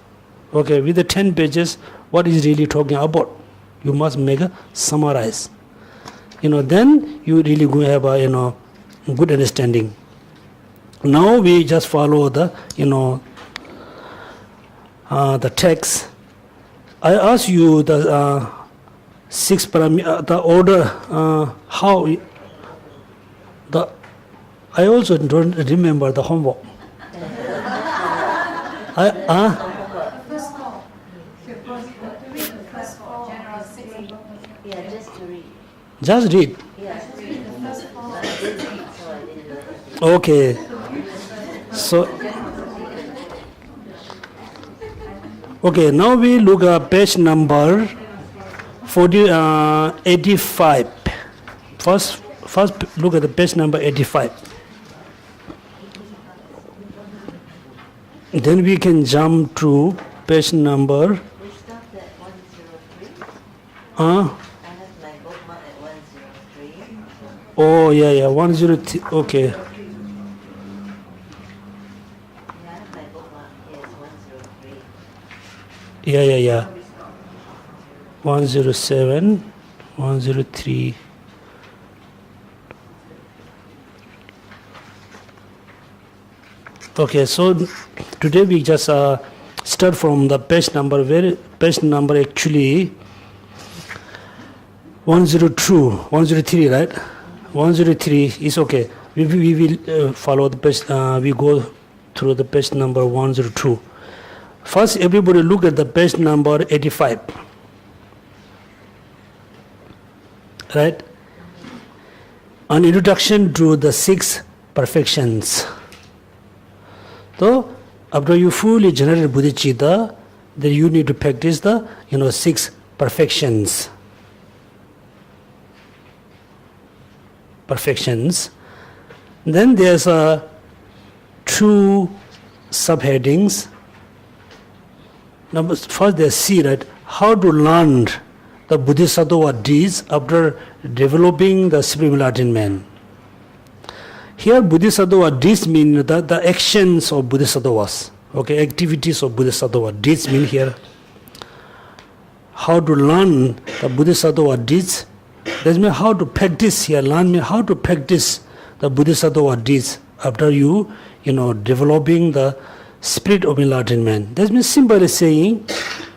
Okay, with the 10 pages, what is really talking about? You must make a summarize. Then you really go have a good understanding. Now we just follow the the text. I ask you the 6 parameters, the order, how I also don't remember the homework. The first four. Read the first four. General 6. Yeah, just to read. Just read. Yeah. Read the first four. I didn't read, so I didn't know. Okay. So, okay, now we look at page number 85. First look at the page number 85. Then we can jump to page number. We stopped at 103. Uh, I have my bookmark at 103. oh, yeah, 103. Okay. Yeah, I have my bookmark. Yes, 103. Yeah. 107, 103. Okay, so today we just start from the page number, actually 103, right? 103 is okay. We will follow the page, we go through the page number 102. First, everybody look at the page number 85. Right? An introduction to the 6 perfections. So, after you fully generate bodhicitta, then you need to practice the 6 perfections. Then there's 2 subheadings. Number first, there's C, right? How to learn the bodhisattva deeds after developing the supreme enlightenment. Here, bodhisattva deeds mean the actions of bodhisattvas. Okay, activities of bodhisattva deeds mean here. How to learn the bodhisattva deeds. That means how to practice here. Learn means how to practice the bodhisattva deeds after you developing the spirit of enlightenment. That means simply saying,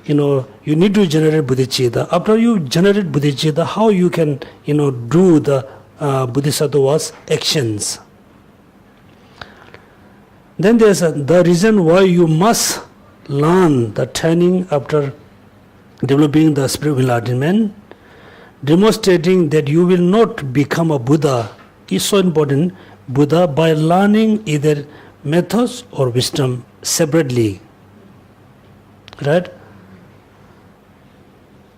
you need to generate bodhicitta. After you generate bodhicitta, how you can do the bodhisattva's actions. Then there's the reason why you must learn the training after developing the spiritual enlightenment, demonstrating that you will not become a Buddha is so important. Buddha by learning either methods or wisdom separately. Right?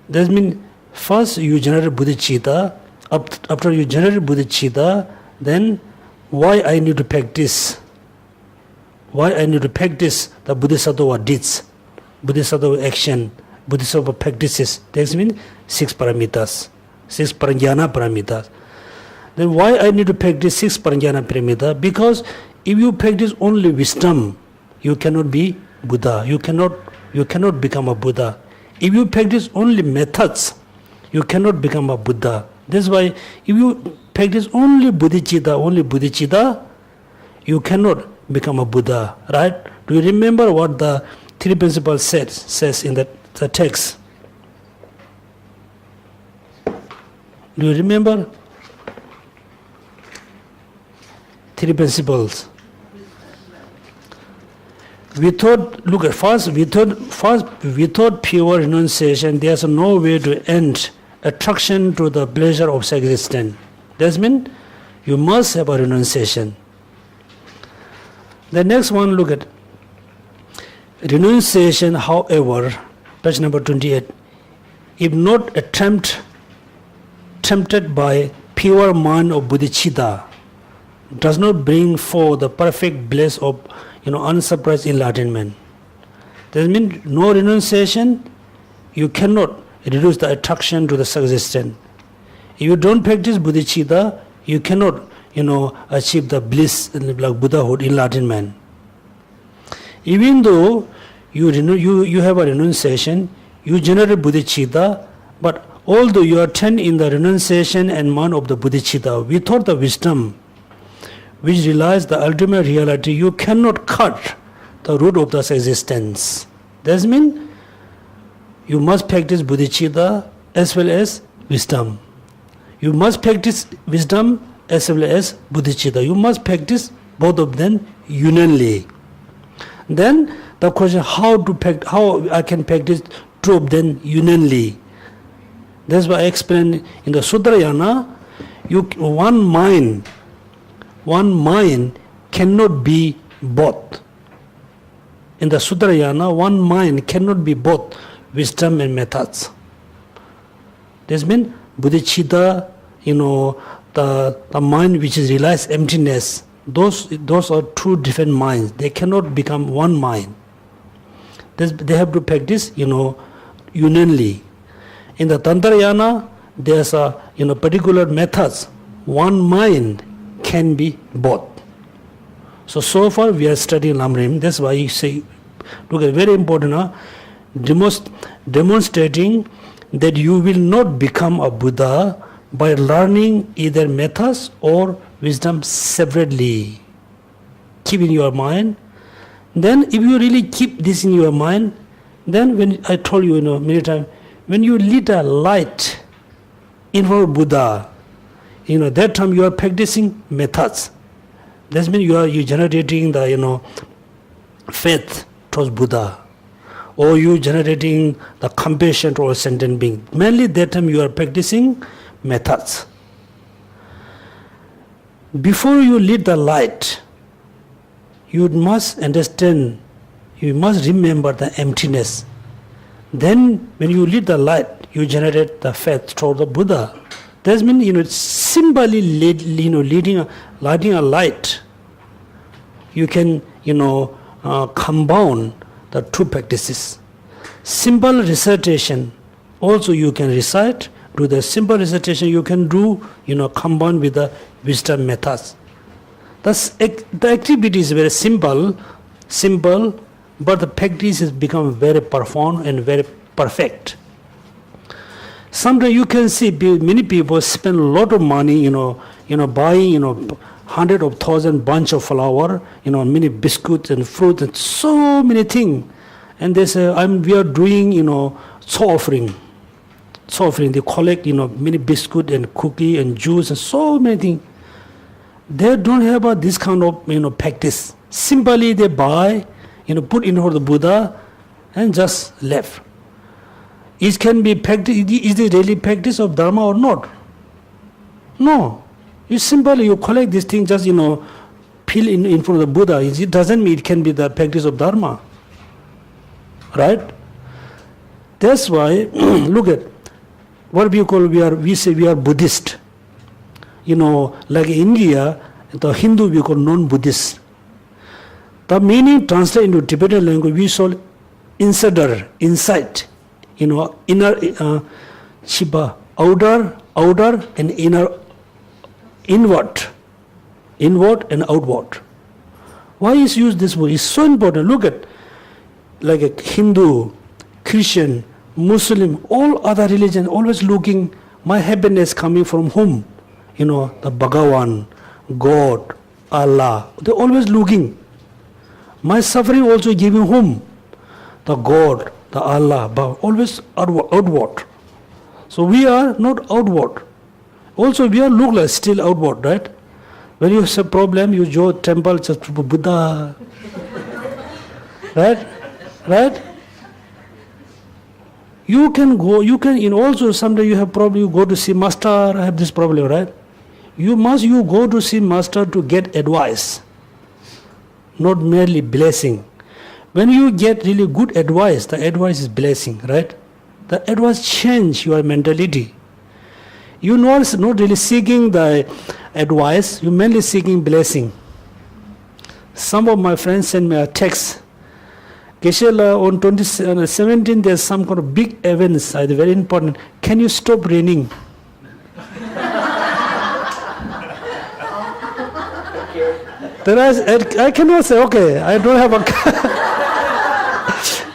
That means first you generate bodhicitta. After you generate bodhicitta, then why I need to practice? Why I need to practice the bodhisattva deeds, bodhisattva action, bodhisattva practices? That means 6 paramitas, 6 paranjana paramitas. Then why I need to practice 6 paranjana paramita? Because if you practice only wisdom, you cannot be Buddha. You cannot become a Buddha. If you practice only methods, you cannot become a Buddha. That's why if you practice only bodhicitta, you cannot become a Buddha. Right? Do you remember what the 3 principles says in the text? Do you remember? 3 principles. Without pure renunciation, there's no way to end attraction to the pleasure of existence. That means you must have a renunciation. The next one, look at renunciation, however, page number 28, if not tempted by pure mind of bodhicitta, does not bring forth the perfect bliss of unsurprised enlightenment. That means no renunciation, you cannot reduce the attraction to the subsistence. If you don't practice bodhicitta, you cannot achieve the bliss like Buddhahood, enlightenment. Even though you have a renunciation, you generate bodhicitta, but although you are trained in the renunciation and mind of the bodhicitta, without the wisdom which realize the ultimate reality, you cannot cut the root of the existence. That means you must practice bodhicitta as well as wisdom. You must practice wisdom as well as bodhicitta. You must practice both of them unionly. Then the question, how I can practice two of them unionly? That's why I explained in the Sutrayana, one mind cannot be both. In the Sutrayana, one mind cannot be both wisdom and methods. This means bodhicitta, the mind which is realized emptiness, those are two different minds. They cannot become one mind. They have to practice, unionly. In the Tantrayana, there's a particular methods. One mind can be both. So far we are studying Lamrim. That's why you say, look at very important, demonstrating that you will not become a Buddha by learning either methods or wisdom separately. Keep in your mind. Then if you really keep this in your mind, then when I told you, many times, when you lit a light in front of Buddha, that time you are practicing methods. That means you generating the faith towards Buddha, or you generating the compassion towards sentient being. Mainly that time you are practicing methods. Before you lit the light, you must understand, you must remember the emptiness. Then when you lit the light, you generate the faith toward the Buddha. That means, simply lighting a light, you can, compound the two practices. Simple recitation, also you can recite. Do the simple recitation you can do, combine with the wisdom methods. Thus, the activity is very simple, but the practice has become very profound and very perfect. Sometimes you can see many people spend a lot of money, buying, hundred of thousand bunch of flower, many biscuits and fruit and so many things. And they say, we are doing, soul offering. Soul offering, they collect, many biscuit and cookie and juice and so many things. They don't have this kind of, practice. Simply they buy, put in front of the Buddha, and just left. Is it really practice of Dharma or not? No. It's simply you collect this thing, just peel in front of the Buddha. It doesn't mean it can be the practice of Dharma. Right? That's why, look at what we call, we say we are Buddhist. Like India, the Hindu we call non-Buddhist. The meaning translated into Tibetan language, we call insider, insight. Inner, Shiba, outer and inner, inward and outward. Why is used this word? It's so important. Look at, like a Hindu, Christian, Muslim, all other religions always looking, my happiness coming from whom? The Bhagavan, God, Allah. They're always looking. My suffering also giving whom? The God, the Allah, but always outward. So we are not outward. Also we are look like still outward, right? When you have a problem, you go temple, just Buddha. Right? You can go, also someday you have problem, you go to see master, I have this problem, right? You go to see master to get advice, not merely blessing. When you get really good advice, the advice is blessing, right? The advice change your mentality. You not really seeking the advice, you mainly seeking blessing. Some of my friends send me a text. Geshe-la, on 2017, there's some kind of big events, very important. Can you stop raining? Then I cannot say, okay, I don't have a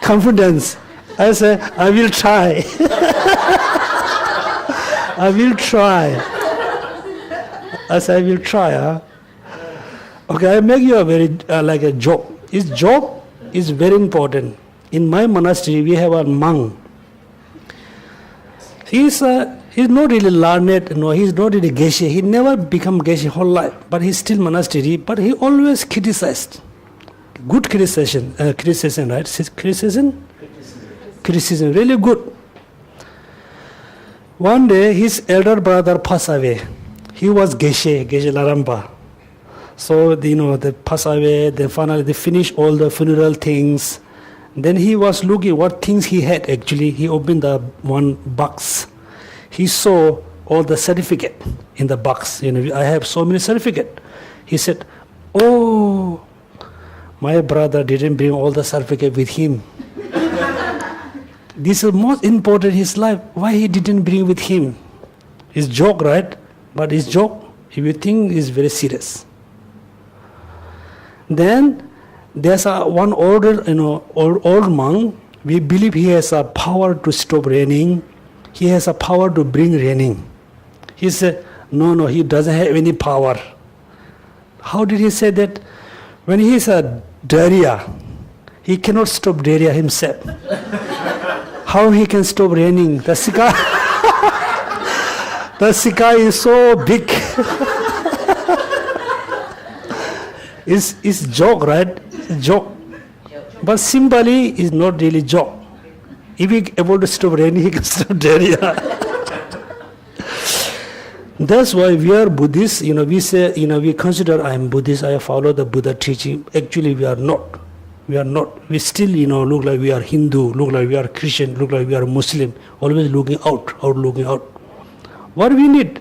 confidence. I say, I will try. I will try. I say, I will try. Huh? Okay, I make you a very, like a joke. This joke is very important. In my monastery, we have a monk. He's not really learned, he's not really Geshe. He never become Geshe whole life, but he's still monastery. But he always criticized. Good criticism, right? Criticism, really good. One day, his elder brother passed away. He was Geshe Larampa. So, they passed away. Then finally, they finished all the funeral things. Then he was looking what things he had actually. He opened the one box. He saw all the certificate in the box. I have so many certificate. He said, oh, my brother didn't bring all the certificate with him. This is most important in his life. Why he didn't bring with him? It's joke, right? But his joke, if you think, is very serious. Then there's one old monk. We believe he has a power to stop raining. He has a power to bring raining. He said, no, he doesn't have any power. How did he say that? When he is a diarrhea, he cannot stop diarrhea himself. How he can stop raining? The sky is so big. It's joke, right? It's joke. But symboli is not really joke. If he able to stop raining, he can stop diarrhea. That's why we are Buddhists. We say, we consider I am Buddhist, I follow the Buddha teaching. Actually, we are not. We are not. We still, look like we are Hindu, look like we are Christian, look like we are Muslim. Always looking out, looking out. What we need?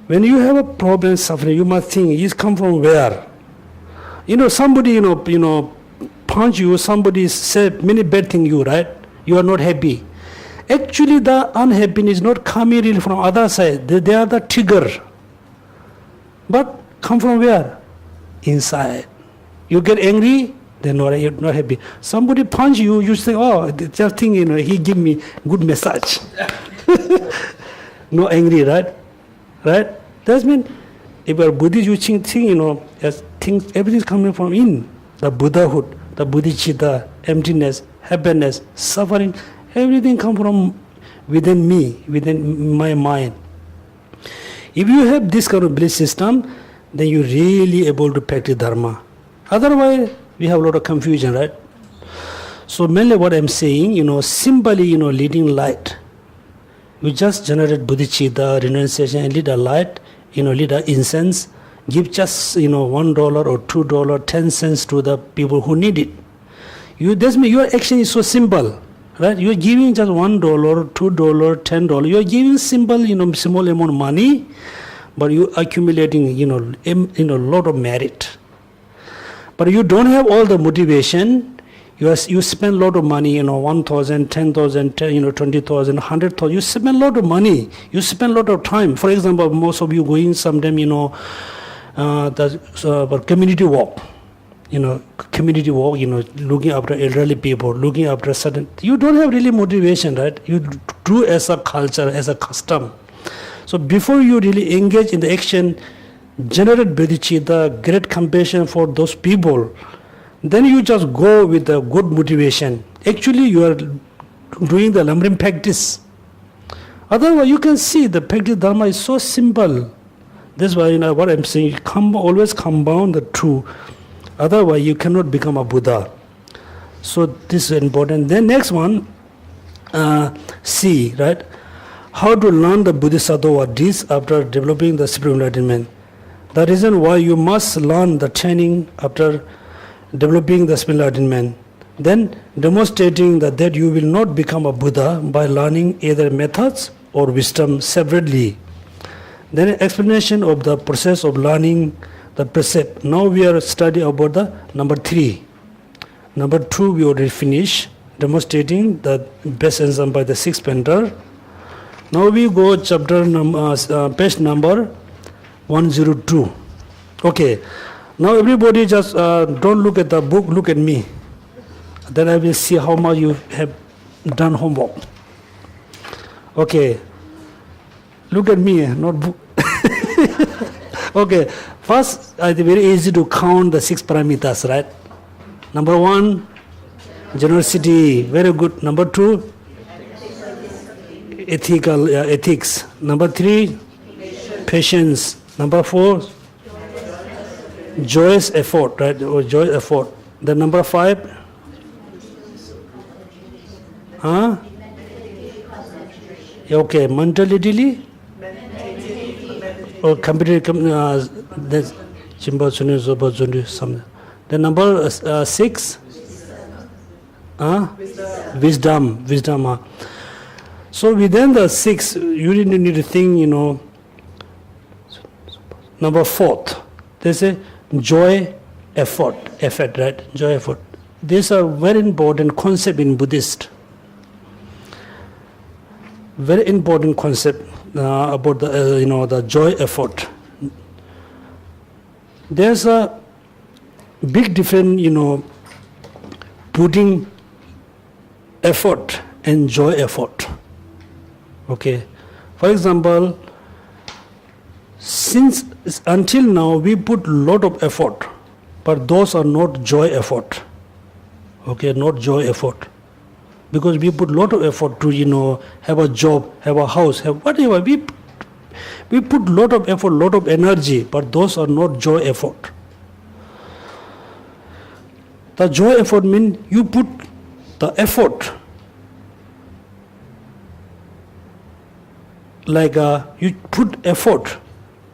When you have a problem, suffering, you must think, it's come from where? Somebody, punch you, somebody said many bad things you, right? You are not happy. Actually, the unhappiness is not coming really from other side. They are the trigger. But come from where? Inside. You get angry, then you're not happy. Somebody punch you, you say, oh, just think, he give me good message. No angry, right? Right? That means if you are Buddhist, you think, everything is coming from in. The Buddhahood, the bodhicitta, emptiness, happiness, suffering, everything comes from within me, within my mind. If you have this kind of belief system, then you're really able to practice Dharma. Otherwise, we have a lot of confusion, right? So mainly what I'm saying, simply, leading light. We just generate bodhicitta, renunciation, and lead a light, lead a incense, give just, $1 or $2, 10 cents to the people who need it. That's mean your action is so simple, right? You're giving just $1, $2, $10. You're giving simple, small amount of money, but you're accumulating, a lot of merit. But you don't have all the motivation. You spend a lot of money, 1,000, 10,000, 20,000, 100,000. You spend a lot of money. You spend a lot of time. For example, most of you going sometime, the community walk. Looking after elderly people, looking after certain. You don't have really motivation, right? You do as a culture, as a custom. So before you really engage in the action, generate bodhicitta, great compassion for those people, then you just go with a good motivation. Actually, you are doing the Lamrim practice. Otherwise, you can see the practice dharma is so simple. That's why what I'm saying, always compound the two. Otherwise, you cannot become a Buddha. So this is important. Then next one, C, right? How to learn the Bodhisattva this after developing the spiritual enlightenment. The reason why you must learn the training after developing the spiritual enlightenment. Then demonstrating that you will not become a Buddha by learning either methods or wisdom separately. Then explanation of the process of learning the precept. Now we are studying about the number 3. Number 2 we already finished, demonstrating the best answer by the 6th painter. Now we go page number 102. Okay. Now everybody just don't look at the book, look at me. Then I will see how much you have done homework. Okay. Look at me, not book. Okay. First, it's very easy to count the 6 paramitas, right? Number 1, generosity, very good. Number 2, ethics. Number 3, patience. Number 4, joyous effort, right? Or joyous effort. Then number 5, okay, mentality. Or competitive. Then number 6, wisdom. So within the 6, you really need to think, number 4th, there's a joy effort, right? Joy effort. These are very important concept in Buddhist. Very important concept about the the joy effort. There's a big difference, putting effort and joy effort. Okay. For example, since until now we put lot of effort, but those are not joy effort. Okay, not joy effort. Because we put lot of effort to, have a job, have a house, have whatever. We put lot of effort, lot of energy, but those are not joy effort. The joy effort means you put the effort, like you put effort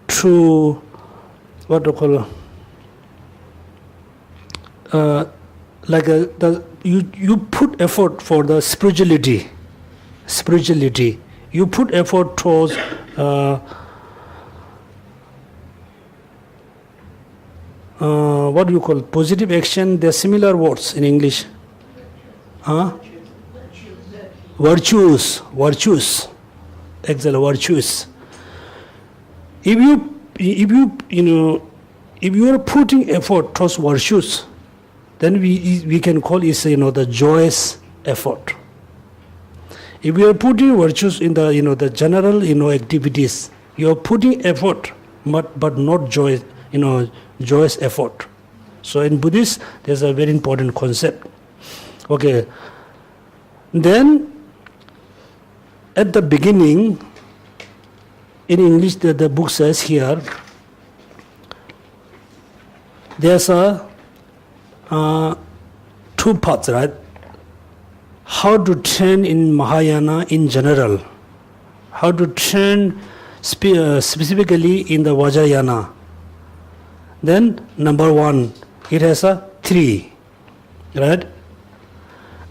to what do you call you put effort for the spirituality. You put effort towards what do you call positive action? There are similar words in English. Virtues. Exactly, virtues. If you are putting effort towards virtues, then we can call it the joyous effort. If we are putting virtues in the the general activities, you are putting effort, but not joy, joyous effort. So in Buddhist, there's a very important concept. Okay. Then at the beginning, in English, the book says here, there's a 2 parts, right? how to train in Mahayana in general, how to train specifically in the Vajrayana. Then number 1, it has a 3, right?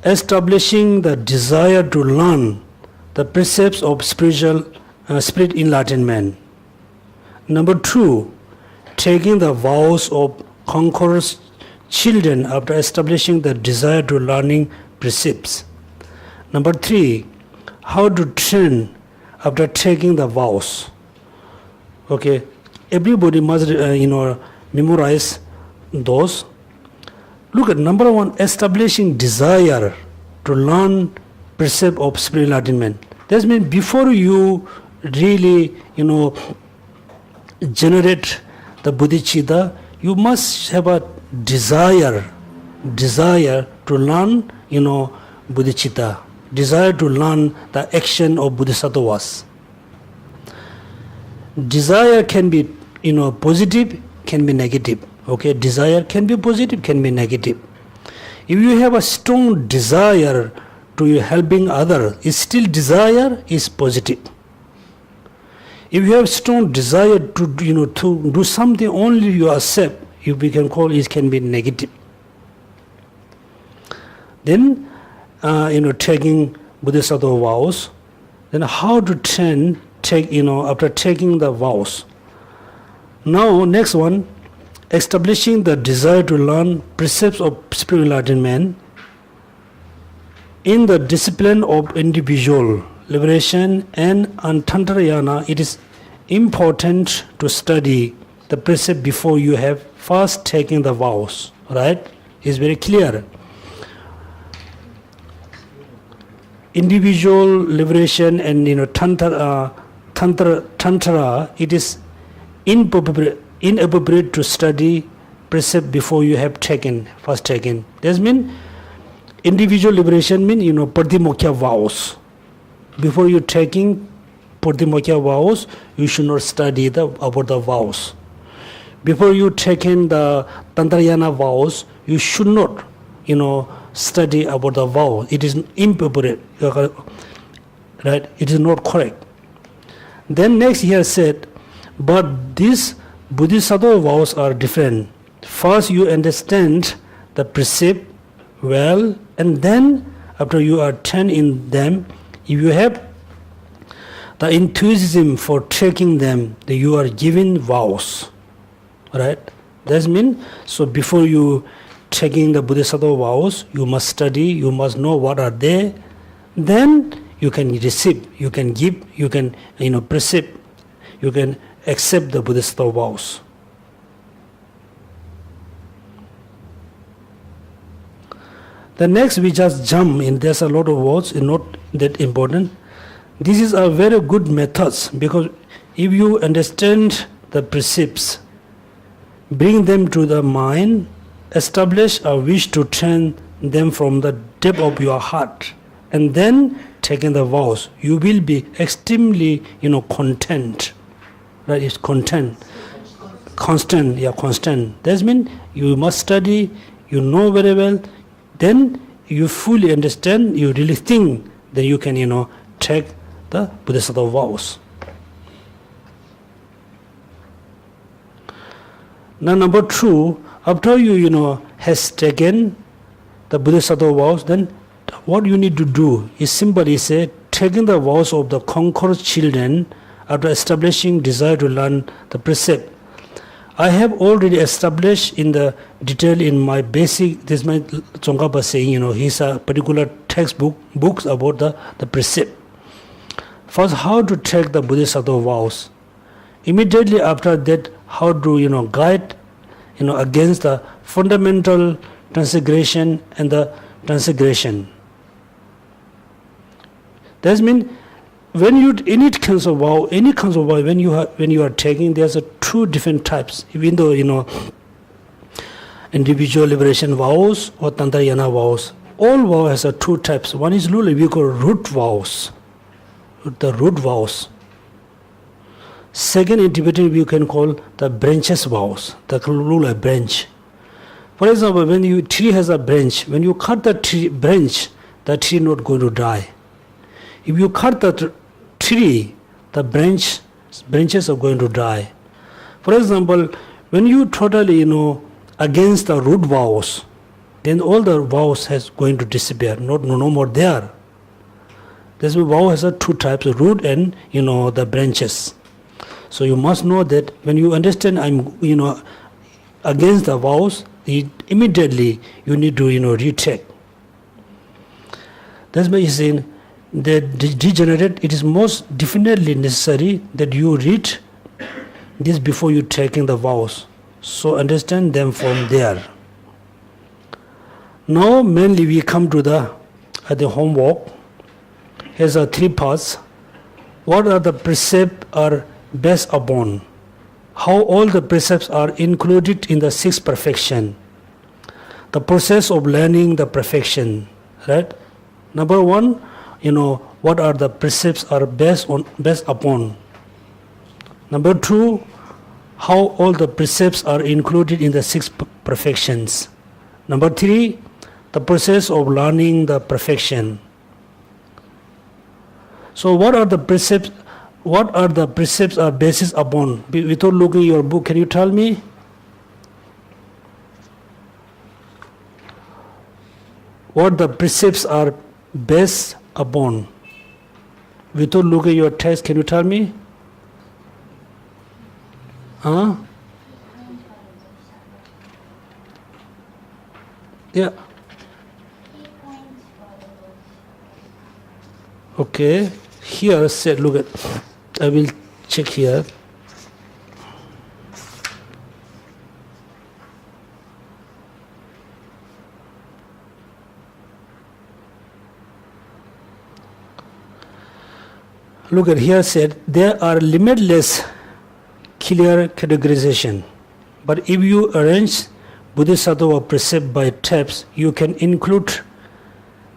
Establishing the desire to learn the precepts of spirit enlightenment. Number 2, taking the vows of conquerors' children after establishing the desire to learning precepts. Number 3, how to train after taking the vows. Okay, everybody must memorize those. Look at number 1, establishing desire to learn precept of spiritual enlightenment. That means before you really, generate the bodhicitta, you must have a desire to learn, bodhicitta, desire to learn the action of bodhisattvas. Desire can be, positive, can be negative. Okay, desire can be positive, can be negative. If you have a strong desire to helping other, is still desire is positive. If you have strong desire to to do something only you accept, we can call it can be negative. Then taking bodhisattva vows. Then how to take after taking the vows. Now next one, establishing the desire to learn precepts of spiritual enlightenment in the discipline of individual liberation and Tantrayana. It is important to study the precept before you have first taken the vows, right? It's very clear. Individual liberation and tantra, it is inappropriate to study precept before you have first taken. That means individual liberation means pratimokkha vows. Before you taking pratimokkha vows, you should not study about the vows. Before you taking the Tantrayana vows, you should not study about the vow. It is inappropriate, right? It is not correct. Then next he has said, but these bodhisattva vows are different. First you understand the precept well, and then after you are trained in them, if you have the enthusiasm for taking them, then you are giving vows, right? That means, so before you taking the bodhisattva vows, you must study, you must know what are they, then you can receive, you can give, you can precept, you can accept the bodhisattva vows. The next we just jump in, there's a lot of words, not that important. This is a very good methods, because if you understand the precepts, bring them to the mind, establish a wish to train them from the depth of your heart, and then taking the vows, you will be extremely content. That is content. Constant. That means you must study, you know very well, then you fully understand, you really think, then you can take the bodhisattva vows. Now number 2, after you has taken the bodhisattva vows, then what you need to do is simply say, taking the vows of the conqueror's children after establishing desire to learn the precept. I have already established in the detail in my basic, this is my Tsongkhapa saying, he's a particular books about the precept. First, how to take the bodhisattva vows. Immediately after that, how to guide against the fundamental transgression and the transgression. That means when you any kinds of vow, when you are taking, there's 2 different types. Even though individual liberation vows or Tantrayana vows, all vow has 2 types. One is we call root vows, the root vows. Second, in Tibetan we can call the branches vows, the rule of branch. For example, when tree has a branch, when you cut the tree branch, the tree not going to die. If you cut the tree, the branches are going to die. For example, when you totally, against the root vows, then all the vows has going to disappear, no more there. This vow has two types, root and the branches. So you must know that when you understand I'm against the vows, immediately you need to retake. That's why he's saying that degenerate, it is most definitely necessary that you read this before you taking the vows. So understand them from there. Now mainly we come to the homework. Here's 3 parts. What are the precepts are based upon? How all the precepts are included in the 6th perfection. The process of learning the perfection, right? Number 1, what are the precepts are based upon. Number 2, how all the precepts are included in the 6 perfections. Number 3, the process of learning the perfection. So what are the precepts? What are the precepts are basis upon? Without looking at your book, can you tell me? What the precepts are based upon? Without looking at your text, can you tell me? Huh? Yeah. Okay. Here said, look at, I will check here. Look at here said, there are limitless clear categorization. But if you arrange Bodhisattva precept by types, you can include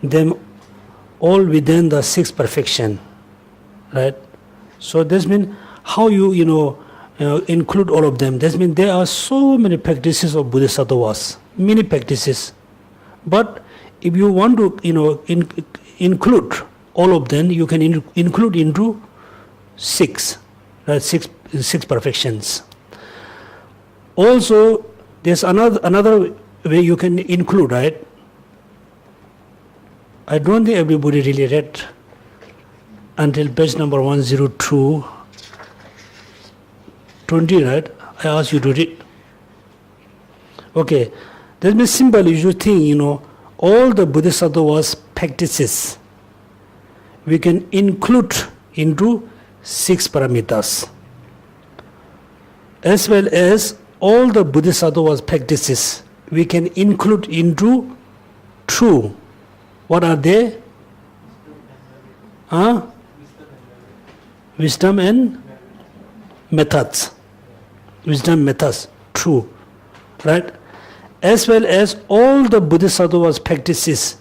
them all within the 6th perfection. Right? So this means how you include all of them. That means there are so many practices of Bodhisattvas, many practices. But if you want to include all of them, you can include into 6, right? 6 perfections. Also, there's another way you can include, right? I don't think everybody really read until page number 102, 20, right? I asked you to read. Okay, that means simply you should think, all the Bodhisattvas practices we can include into 6 paramitas, as well as all the Bodhisattvas practices we can include into 2. What are they? Wisdom and methods. Wisdom methods, true. Right? As well as all the Bodhisattvas practices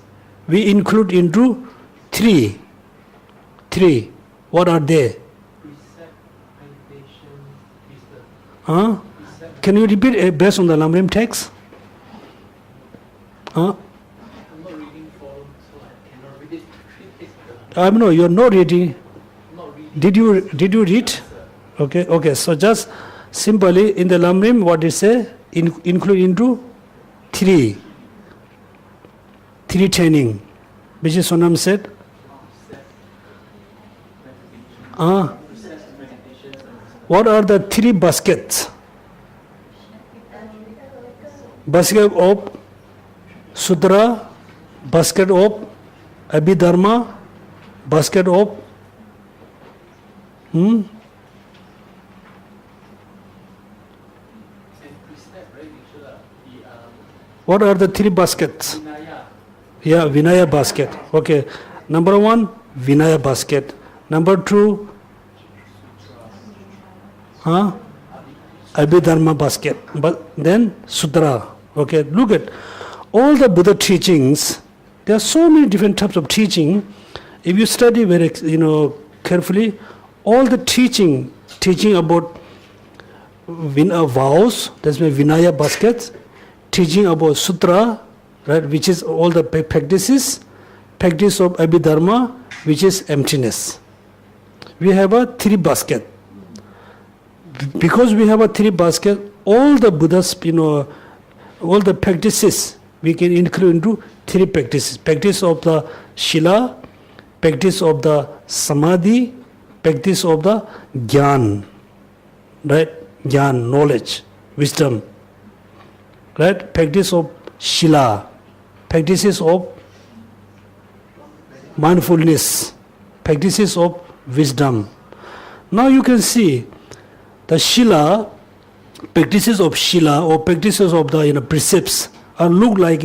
we include into 3. 3. What are they? Precept, meditation, wisdom. Can you repeat based on the Lamrim text? I'm not reading form, so I cannot read it. No, you're not reading. I'm not reading. Did you read? Okay. So just simply in the Lamrim, what it say? Include into 3 training, which is Sonam said. What are the 3 baskets? Basket of Sutra, basket of Abhidharma, basket of What are the 3 baskets? Vinaya. Yeah, Vinaya basket. Okay. Number 1, Vinaya basket. Number 2, Abhidharma basket. But then Sutra. Okay, look at all the Buddha teachings. There are so many different types of teaching. If you study very carefully, all the teaching about vows, that's why Vinaya baskets, teaching about Sutra, right, which is all the practices, practice of Abhidharma, which is emptiness. We have a 3 basket. Because we have a 3 basket, all the Buddha's, all the practices we can include into 3 practices. Practice of the Shila, practice of the Samadhi, practice of the Gyan. Right? Gyan, knowledge, wisdom. Right? Practice of Shila, practices of mindfulness, practices of wisdom. Now you can see the Shila, practices of Shila or practices of the precepts are look like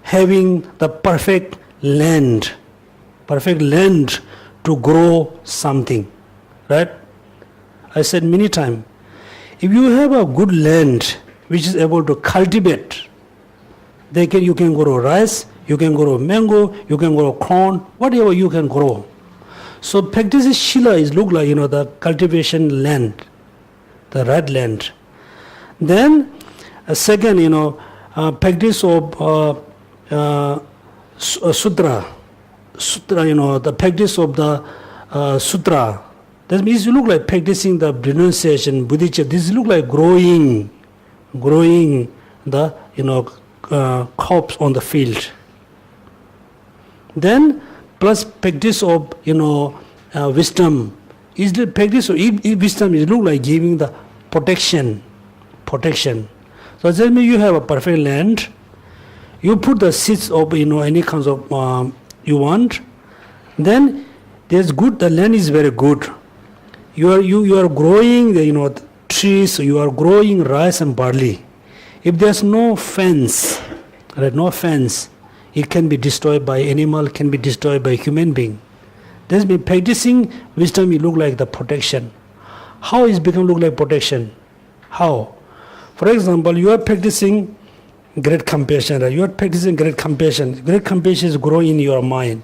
having the perfect land to grow something, right? I said many times, if you have a good land which is able to cultivate, you can grow rice, you can grow mango, you can grow corn, whatever you can grow. So practices Shila is look like the cultivation land, the right land. Then second, practice of sutra, the practice of the sutra. That means you look like practicing the renunciation, bodhicitta. This look like growing the crops on the field. Then plus practice of wisdom. Is the practice of wisdom is look like giving the protection. So that means you have a perfect land. You put the seeds of any kinds of you want. Then there's good. The land is very good. You are growing the trees. You are growing rice and barley. If there's no fence, right? No fence, it can be destroyed by animal. Can be destroyed by human being. That's means practicing wisdom. You look like the protection. How is become look like protection? How? For example, you are practicing great compassion. Right? You are practicing great compassion. Great compassion is growing in your mind.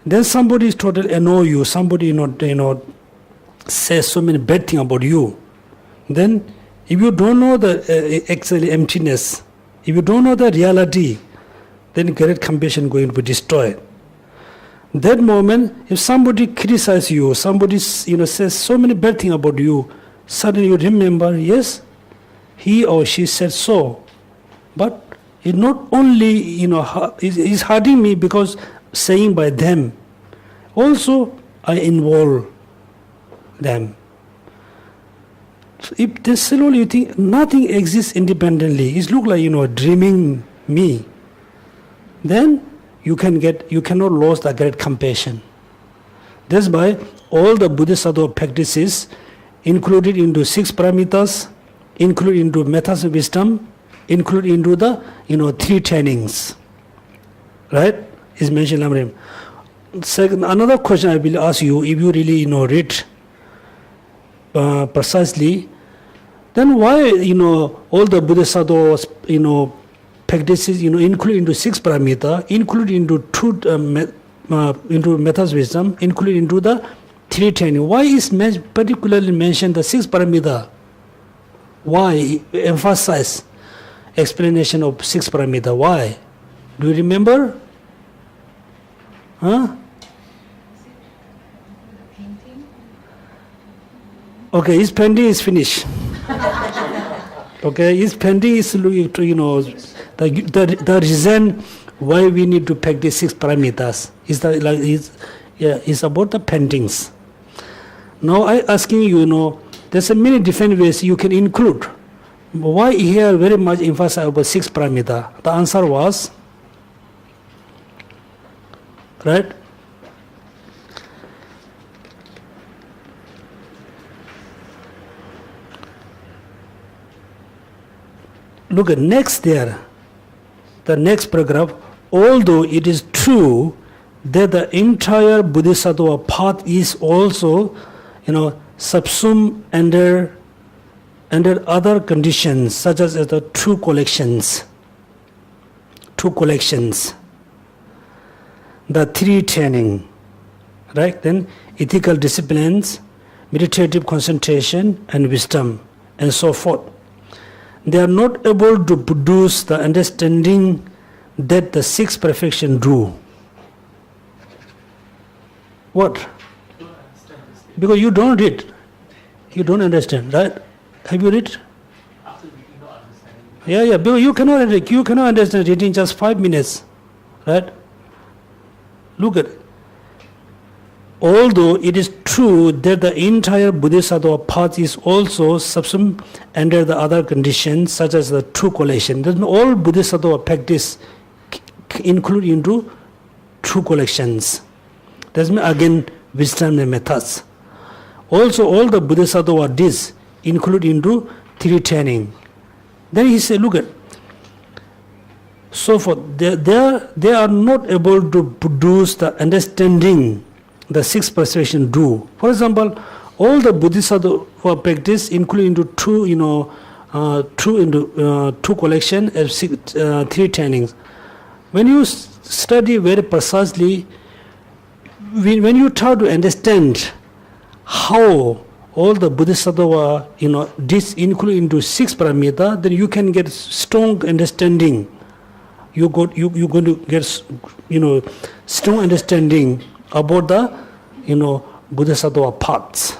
Then somebody is totally annoy you. Somebody says so many bad things about you. Then, if you don't know the actually emptiness, if you don't know the reality, then great compassion is going to be destroyed. That moment, if somebody criticizes you, somebody says so many bad things about you, suddenly you remember, yes, he or she said so, but it not only is hurting me because saying by them, also I involve them. So if this slowly you think nothing exists independently, it look like dreaming me, then you cannot lose the great compassion. That's why all the Bodhisattva practices included into 6 paramitas, included into methods of wisdom, included into the 3 trainings. Right? Is mentioned Lamrim. Second, another question I will ask you, if you really read precisely, then why all the Bodhisattva practices include into 6 paramita, include into 2 into methods wisdom, include into the 3 training. Why is particularly mentioned the 6 paramita? Why emphasize explanation of 6 paramita? Why? Do you remember? Huh? Okay, his painting is finished. Okay, his painting is the reason why we need to practice 6 paramitas is is about the paintings. Now I asking you, there's many different ways you can include. Why here very much emphasize about 6 paramita? The answer was, right? Look at next there, the next paragraph. Although it is true that the entire Bodhisattva path is also, subsumed under other conditions, such as the two collections, the 3 training, right? Then ethical disciplines, meditative concentration, and wisdom, and so forth. They are not able to produce the understanding that the 6 perfection do. What? Don't understand this thing. Because you don't read. You don't understand, right? Have you read? After reading, not understanding. Yeah, because you cannot understand reading just 5 minutes, right? Look at it. Although it is true that the entire Bodhisattva path is also subsumed under the other conditions, such as the true collection. Then all Bodhisattva practice include into true collections. That's mean again wisdom and methods. Also, all the Bodhisattva deeds include into 3 training. Then he said, look at. So for they are not able to produce the understanding the 6 perception do. For example, all the Bodhisattva practice include into two collection of 3 trainings. When you study very precisely, when you try to understand how all the Bodhisattva this include into 6 paramita, then you can get strong understanding. You're going to get strong understanding about the Bodhisattva paths.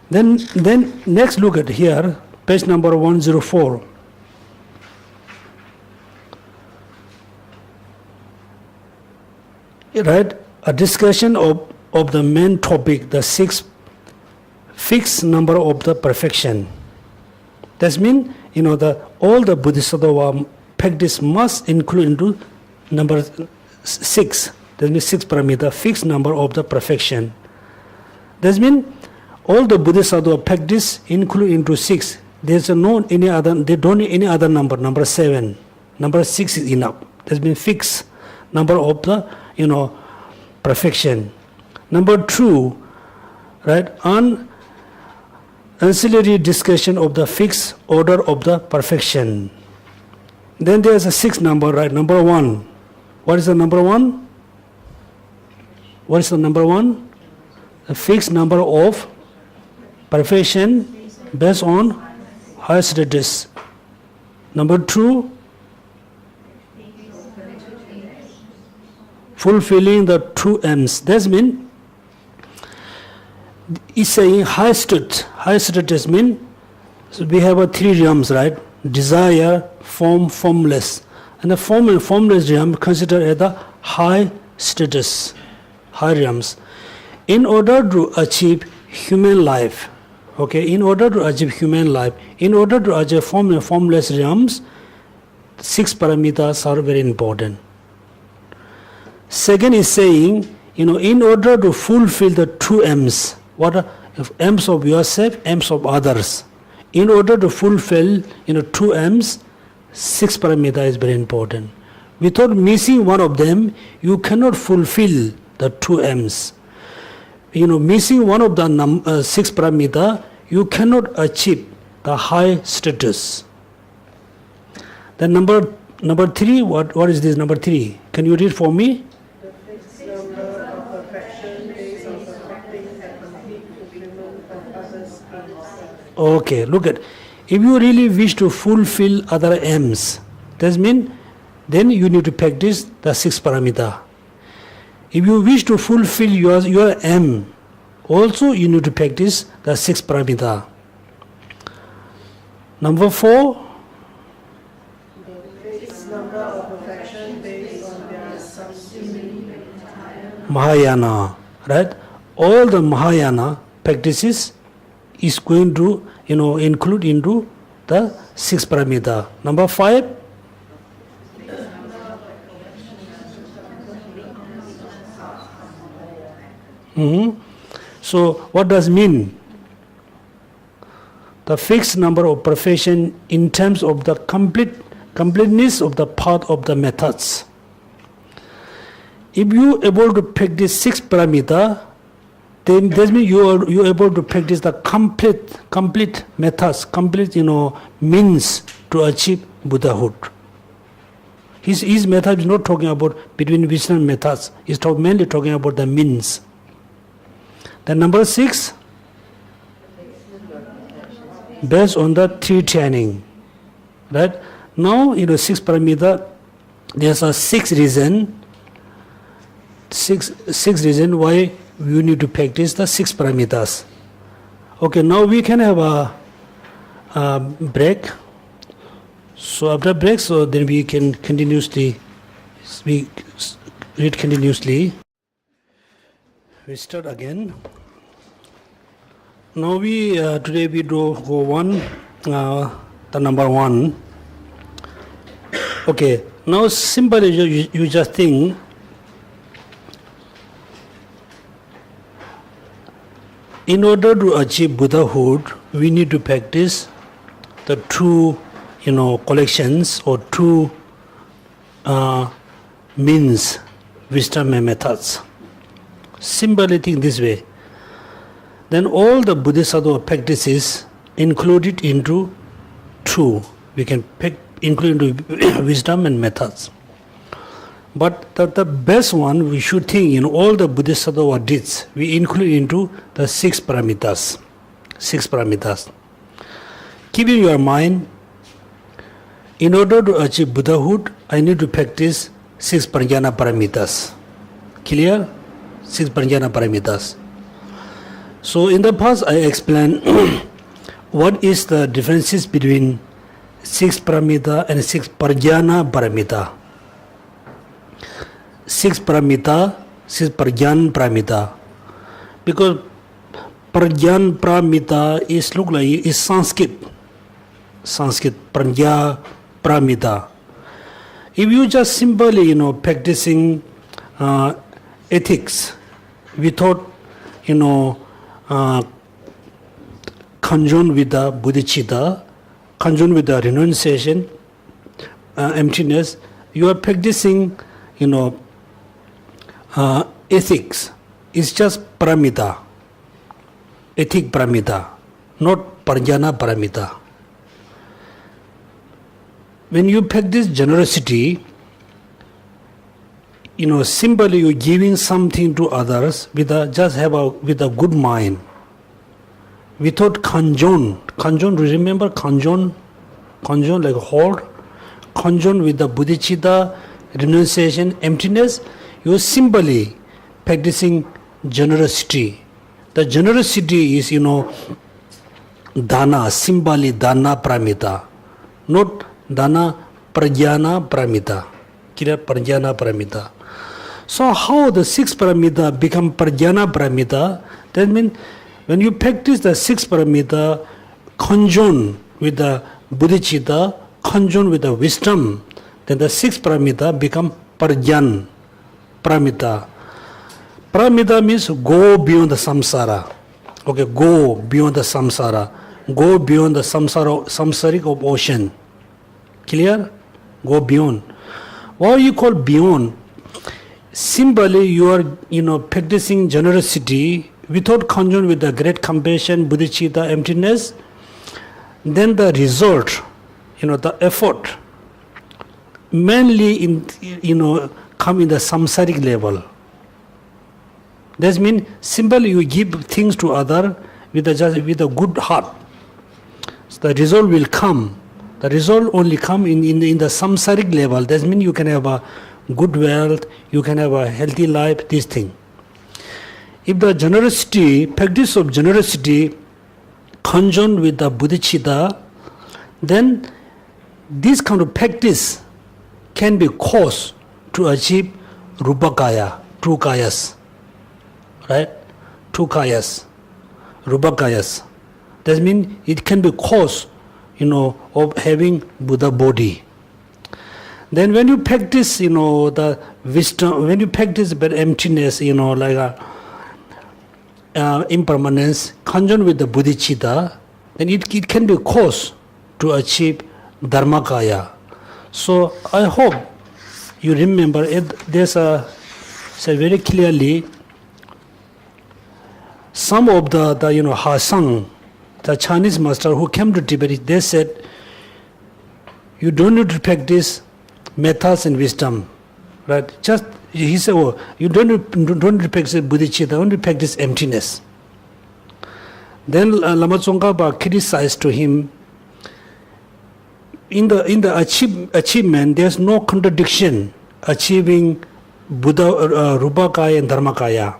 Then next look at here, page number 104. Right, a discussion of the main topic, the 6 fixed number of the perfection. That means all the Bodhisattva practice must include into number 6. That means 6 paramita, fixed number of the perfection. That means all the Bodhisattva practice include into 6. There's no any other. They don't need any other number. Number 7, number 6 is enough. That means fixed number of the perfection. Number 2, right? Ancillary discussion of the fixed order of the perfection. Then there's a 6th number, right? Number 1. What is the number 1? What is the number 1? A fixed number of perfection based on higher status. Number 2, fulfilling the 2 M's. That means it's saying high status means so we have 3 realms, right? Desire, form, formless. And the form and formless realm considered as the high status, high realms. In order to achieve human life, in order to achieve form and formless realms, 6 paramitas are very important. Second is saying, in order to fulfill the 2 M's, what are M's of yourself, M's of others. In order to fulfill 2 M's, 6 paramita is very important. Without missing one of them, you cannot fulfill the 2 M's. Missing one of the 6 paramita, you cannot achieve the high status. Then number 3, what is this number 3? Can you read for me? The fixed number of perfection based on perfecting and complete fulfillment of others' aims. Okay, look at. If you really wish to fulfill other M's, that means then you need to practice the 6 paramita. If you wish to fulfill your M, also you need to practice the 6 paramita. Number 4, The fixed number of perfection based on their subsuming Mahayana, right? All the Mahayana practices is going to include into the 6 paramita. Number 5, So what does mean? The fixed number of perfection in terms of the completeness of the path of the methods. If you are able to practice 6 paramita, then that means you are able to practice the complete methods, complete means to achieve Buddhahood. His method is not talking about between wisdom methods. He's mainly talking about the means. Then number 6, based on the 3 training, right? Now 6 paramita. There's a 6 reason six reasons why we need to practice the 6 paramitas. Okay, now we can have a break. So after break, so then we can read continuously. We start again. Now today we do go one, the number 1. Okay, now simply you just think, in order to achieve Buddhahood, we need to practice the 2, collections or 2 means, wisdom and methods. Simply think this way. Then all the Bodhisattva practices included into 2. We can include into wisdom and methods. But the best one we should think in all the Bodhisattva deeds, we include into the 6 paramitas. 6 paramitas. Keep in your mind, in order to achieve Buddhahood, I need to practice 6 prajna paramitas. Clear? 6 prajna paramitas. So in the past I explained what is the differences between 6 paramita and 6 prajna paramita. 6 paramita, 6 prajna paramita. Because prajna paramita is look like is Sanskrit prajna paramita. If you just simply practicing ethics without conjoined with the bodhicitta, conjoined with the renunciation, emptiness, you are practicing ethics. It's just paramita, ethic paramita, not prajna paramita. When you practice generosity, simply you giving something to others with a good mind, without conjoined. Remember conjoined like hold, conjoined with the bodhicitta, renunciation, emptiness. You are simply practicing generosity. The generosity is dana, simply dana paramita, not dana prajna paramita. Kira prajna paramita. So how the 6 paramita become prajna paramita? That means when you practice the 6 paramita conjoined with the bodhicitta, conjoined with the wisdom, then the 6 paramita become prajna paramita. Paramita means go beyond the samsara. Okay, go beyond the samsara. Go beyond the samsaric of ocean. Clear? Go beyond. What you call beyond? Simply you are practicing generosity without conjoined with the great compassion, bodhicitta, emptiness. Then the result, the effort, mainly come in the samsaric level. That means simply you give things to other with a good heart. So the result will come. The result only come in the samsaric level. That means you can have a good wealth, you can have a healthy life, this thing. If the generosity, practice of generosity conjoined with the bodhicitta, then this kind of practice can be cause to achieve rupakaya, 2 kayas. Right? 2 kayas, rupakayas. That means it can be cause of having Buddha body. Then when you practice, the wisdom, when you practice but emptiness, like impermanence, conjoined with the bodhicitta, then it can be cause to achieve dharmakaya. So I hope you remember there's said very clearly, some of the Hasang, the Chinese master who came to Tibet, they said, you don't need to practice methods and wisdom, right? Just he said, you don't need to practice bodhicitta, only practice emptiness. Then Lama Tsongkhapa criticized to him, in the achievement, there's no contradiction achieving Buddha, Rupakaya and Dharmakaya.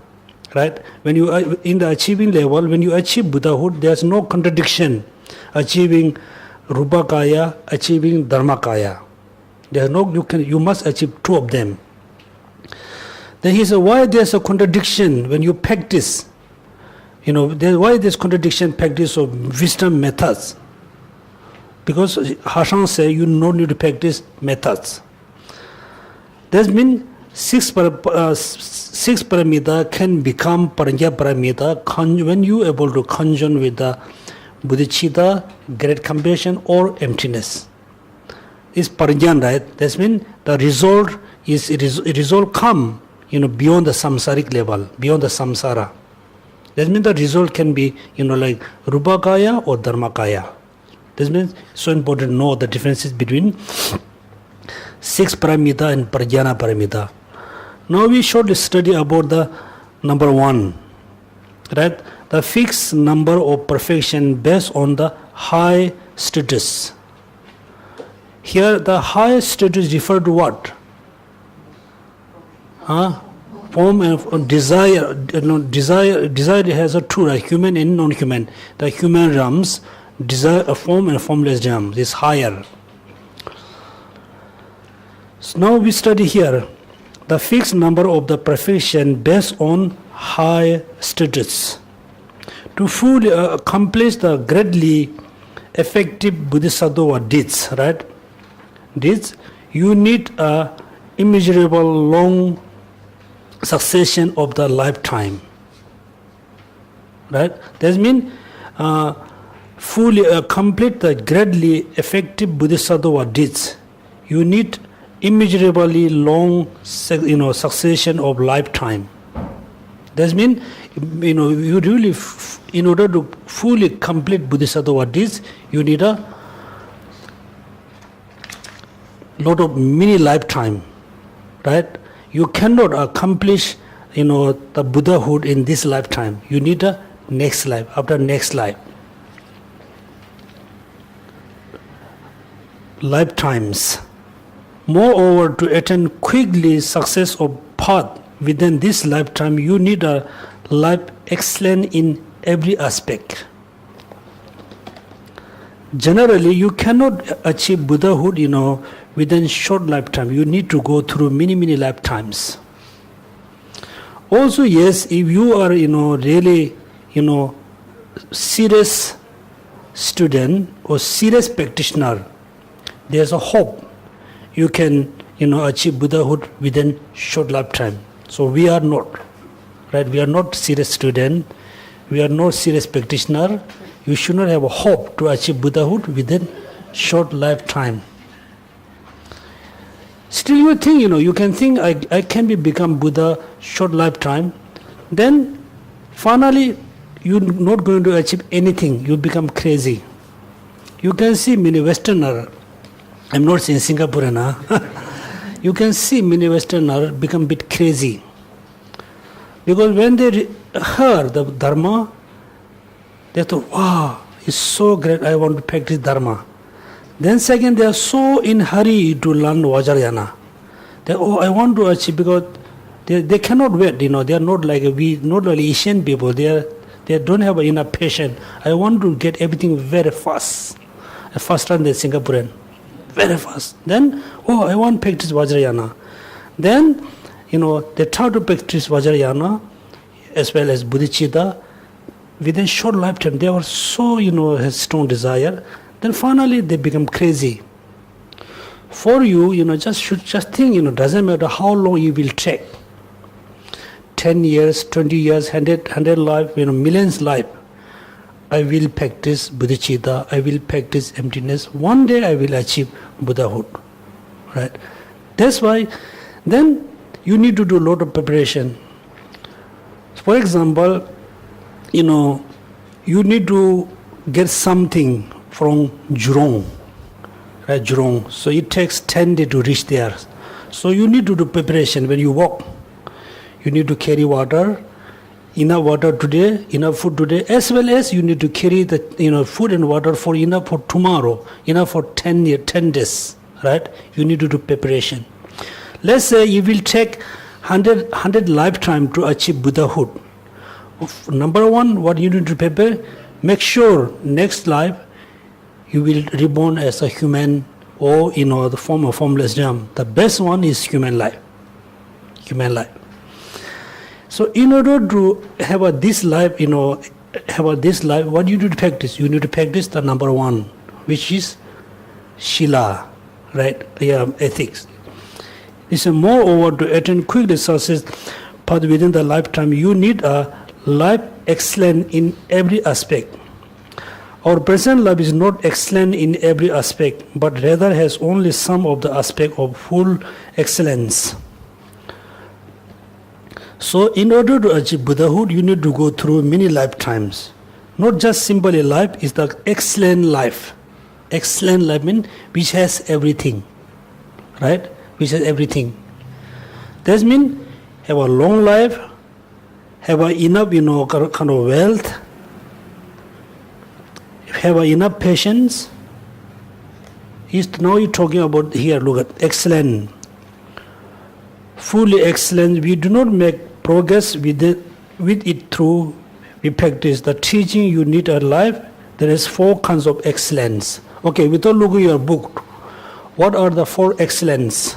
Right? When you are in the achieving level, when you achieve Buddhahood, there's no contradiction. Achieving Rupakaya, achieving Dharmakaya. There's no, you must achieve two of them. Then he said, why there's a contradiction when you practice? Why there's contradiction practice of wisdom methods? Because Hashan say you don't need to practice methods. That means six paramita can become paranya paramita when you are able to conjoin with the bodhicitta, great compassion or emptiness. It's paranyan, right? That means the result come beyond the samsaric level, beyond the samsara. That means the result can be like Rupakaya or Dharmakaya. This means so important to know the differences between six paramita and prajnana paramita. Now we should study about the number 1, right? The fixed number of perfection based on the high status. Here the high status refer to what? Form and desire. Desire has a two, right? Human and non-human. The human realms, desire, form and formless realms is higher. So now we study here the fixed number of the perfection based on high status. To fully accomplish the greatly effective bodhisattva deeds, right? Deeds, you need a immeasurable long succession of the lifetime, right? That means fully complete the greatly effective bodhisattva deeds. You need immeasurably long, succession of lifetime. That means, you really, in order to fully complete bodhisattva deeds, you need a lot of many lifetime, right? You cannot accomplish, the Buddhahood in this lifetime. You need a next life, after next life. Lifetimes. Moreover, to attain quickly success of path within this lifetime, you need a life excellent in every aspect. Generally, you cannot achieve Buddhahood, within short lifetime. You need to go through many, many lifetimes. Also, yes, if you are, really, serious student or serious practitioner, there's a hope you can, achieve Buddhahood within short lifetime. So we are not, right? We are not serious student. We are not serious practitioner. You should not have a hope to achieve Buddhahood within short lifetime. Still you think, you can think I can become Buddha short lifetime. Then finally you're not going to achieve anything. You become crazy. You can see many Westerner, I'm not saying Singaporean, you can see many Westerner become a bit crazy. Because when they heard the Dharma, they thought, wow, it's so great, I want to practice Dharma. Then second, they are so in hurry to learn Vajrayana. I want to achieve, because they cannot wait, they are not like not like Asian people, they don't have enough patience. I want to get everything very fast, faster than the Singaporean, very fast. Then, I want to practice Vajrayana. Then, they try to practice Vajrayana as well as bodhicitta. Within short lifetime, they were so, has strong desire. Then finally they become crazy. For you, just think, doesn't matter how long you will take. 10 years, 20 years, 100 life, millions life. I will practice bodhicitta, I will practice emptiness. One day I will achieve Buddhahood. Right? That's why then you need to do a lot of preparation. For example, you need to get something from Jurong, right? Jurong. So it takes 10 days to reach there. So you need to do preparation when you walk. You need to carry water, enough water today, enough food today, as well as you need to carry the food and water for enough for tomorrow, enough for 10 days, right? You need to do preparation. Let's say you will take 100 lifetime to achieve Buddhahood. Number one, what you need to prepare, make sure next life you will reborn as a human or the form of formless gem. The best one is human life. Human life. So in order to have this life, what you need to practice? You need to practice the number one, which is Shila, right? Ethics. It's moreover to attain quick resources, but within the lifetime, you need a life excellent in every aspect. Our present life is not excellent in every aspect, but rather has only some of the aspect of full excellence. So in order to achieve Buddhahood, you need to go through many lifetimes. Not just simply life, is the excellent life. Excellent life means which has everything, right? Which has everything. That means have a long life, have a enough, kind of wealth, have a enough patience. Now you're talking about here, look at excellent. Fully excellent. We do not make progress with it through we practice. The teaching you need in life, there is 4 kinds of excellence. Okay, without looking at your book, what are the 4 excellence?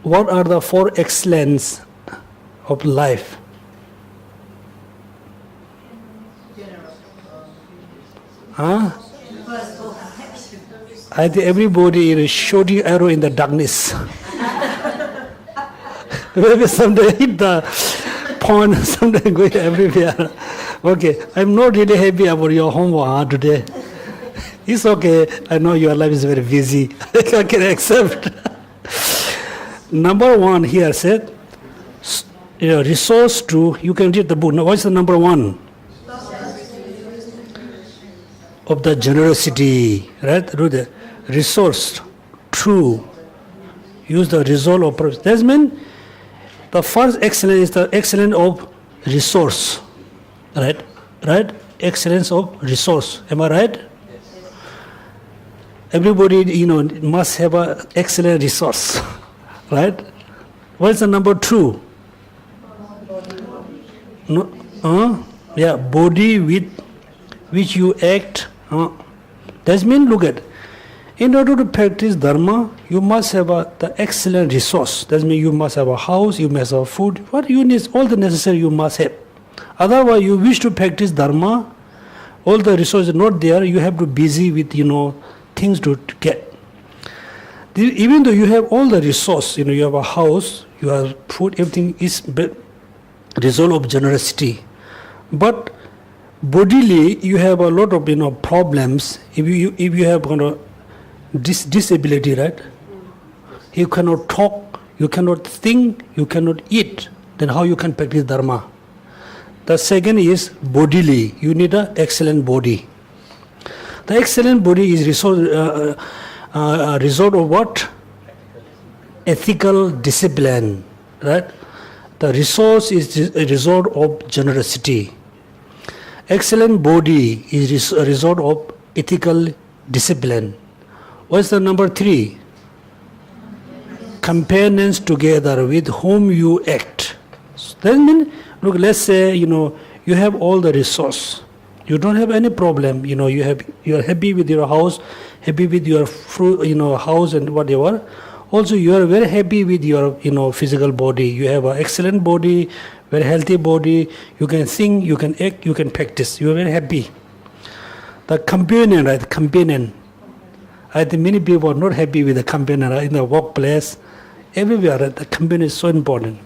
What are the 4 excellence of life? I think everybody is shooting arrow in the darkness. Maybe someday hit the pond, someday go everywhere. Okay, I'm not really happy about your homework today. It's okay. I know your life is very busy. I can accept. Number 1 here said, resource to, you can read the book. Now, what's the number 1? Of the generosity, right? The resource to use the resolve of purpose. That means the first excellence is the excellence of resource, right? Right? Excellence of resource. Am I right? Yes. Everybody, must have an excellent resource, right? What's the number 2? Body with which you act. That means, look at, in order to practice Dharma, you must have the excellent resource. That means you must have a house, you must have food. What you need, all the necessary you must have. Otherwise, you wish to practice Dharma, all the resources not there, you have to be busy with, things to get. Even though you have all the resource, you have a house, you have food, everything is result of generosity. But bodily, you have a lot of problems. If you have disability, right? You cannot talk, you cannot think, you cannot eat. Then how you can practice Dharma? The second is bodily. You need an excellent body. The excellent body is result of what? Ethical discipline, right? The resource is a result of generosity. Excellent body is a result of ethical discipline. What's the number 3? Companions together with whom you act. That means, look, let's say, you have all the resource. You don't have any problem. You are happy with your house, happy with your fruit, house and whatever. Also, you are very happy with your, physical body. You have an excellent body, very healthy body. You can think, you can act, you can practice. You are very happy. The companion, right? Companion. I think many people are not happy with the companion, right? In the workplace, everywhere. Right? The companion is so important.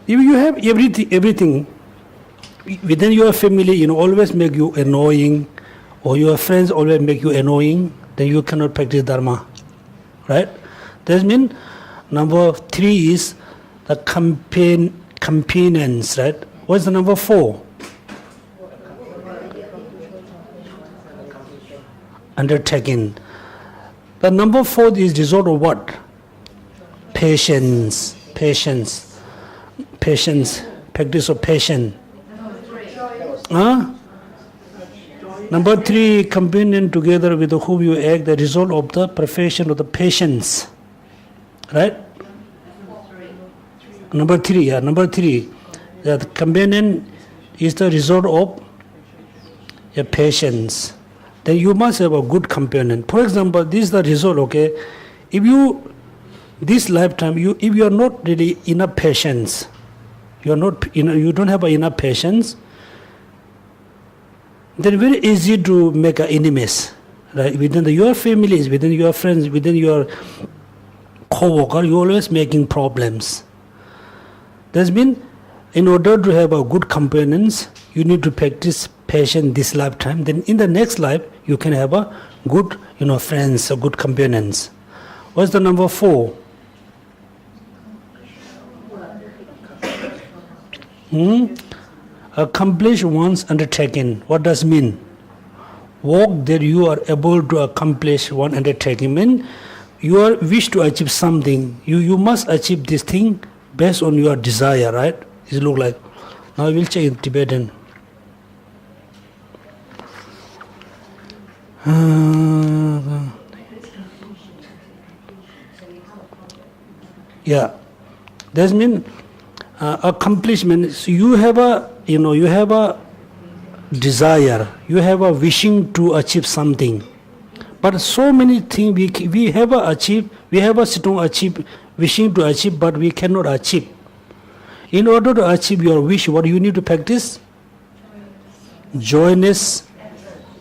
If you have everything within your family, always make you annoying, or your friends always make you annoying, then you cannot practice Dharma, right? That means number 3 is the companions, right? What's the number 4? Undertaking. The number 4 is result of what? Patience. Practice of patience. Number 3, companion together with whom you act, the result of the perfection of the patience. Right? Number 3, the companion is the result of your patience. Then you must have a good companion. For example, this is the result, okay? If you, this lifetime, if you are not really enough patience, you don't have enough patience, then very easy to make enemies, right? Within your families, within your friends, within your co-worker, you're always making problems. That's mean, in order to have a good companions, you need to practice patience this lifetime. Then in the next life, you can have a good, friends or good companions. What's the number 4? Accomplish one's undertaking. What does mean? Work that you are able to accomplish one undertaking. Mean you wish to achieve something. You must achieve this thing based on your desire, right? It look like. Now we'll check in Tibetan. Yeah, that means accomplishment. So you have a desire, you have a wishing to achieve something, but so many things we have achieved, we have a strong wishing to achieve, but we cannot achieve. In order to achieve your wish, what you need to practice? Joyous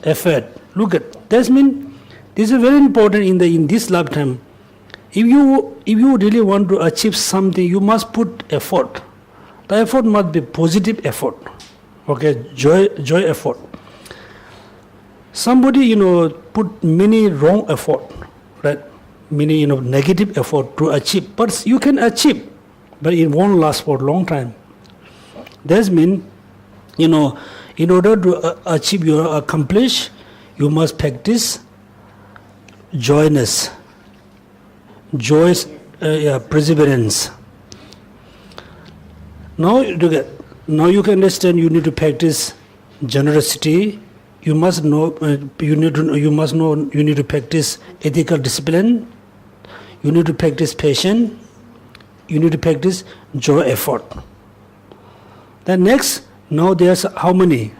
effort. Look at that. Means this is very important in this lifetime. If you really want to achieve something, you must put effort. The effort must be positive effort. Okay, joy effort. Somebody put many wrong effort, right? Many negative effort to achieve, but you can achieve, but it won't last for a long time. That means in order to achieve your accomplish, you must practice joyous perseverance. Now you can understand. You need to practice generosity. You must know. You need to practice ethical discipline. You need to practice patience. You need to practice joy effort. Then next, now there's how many?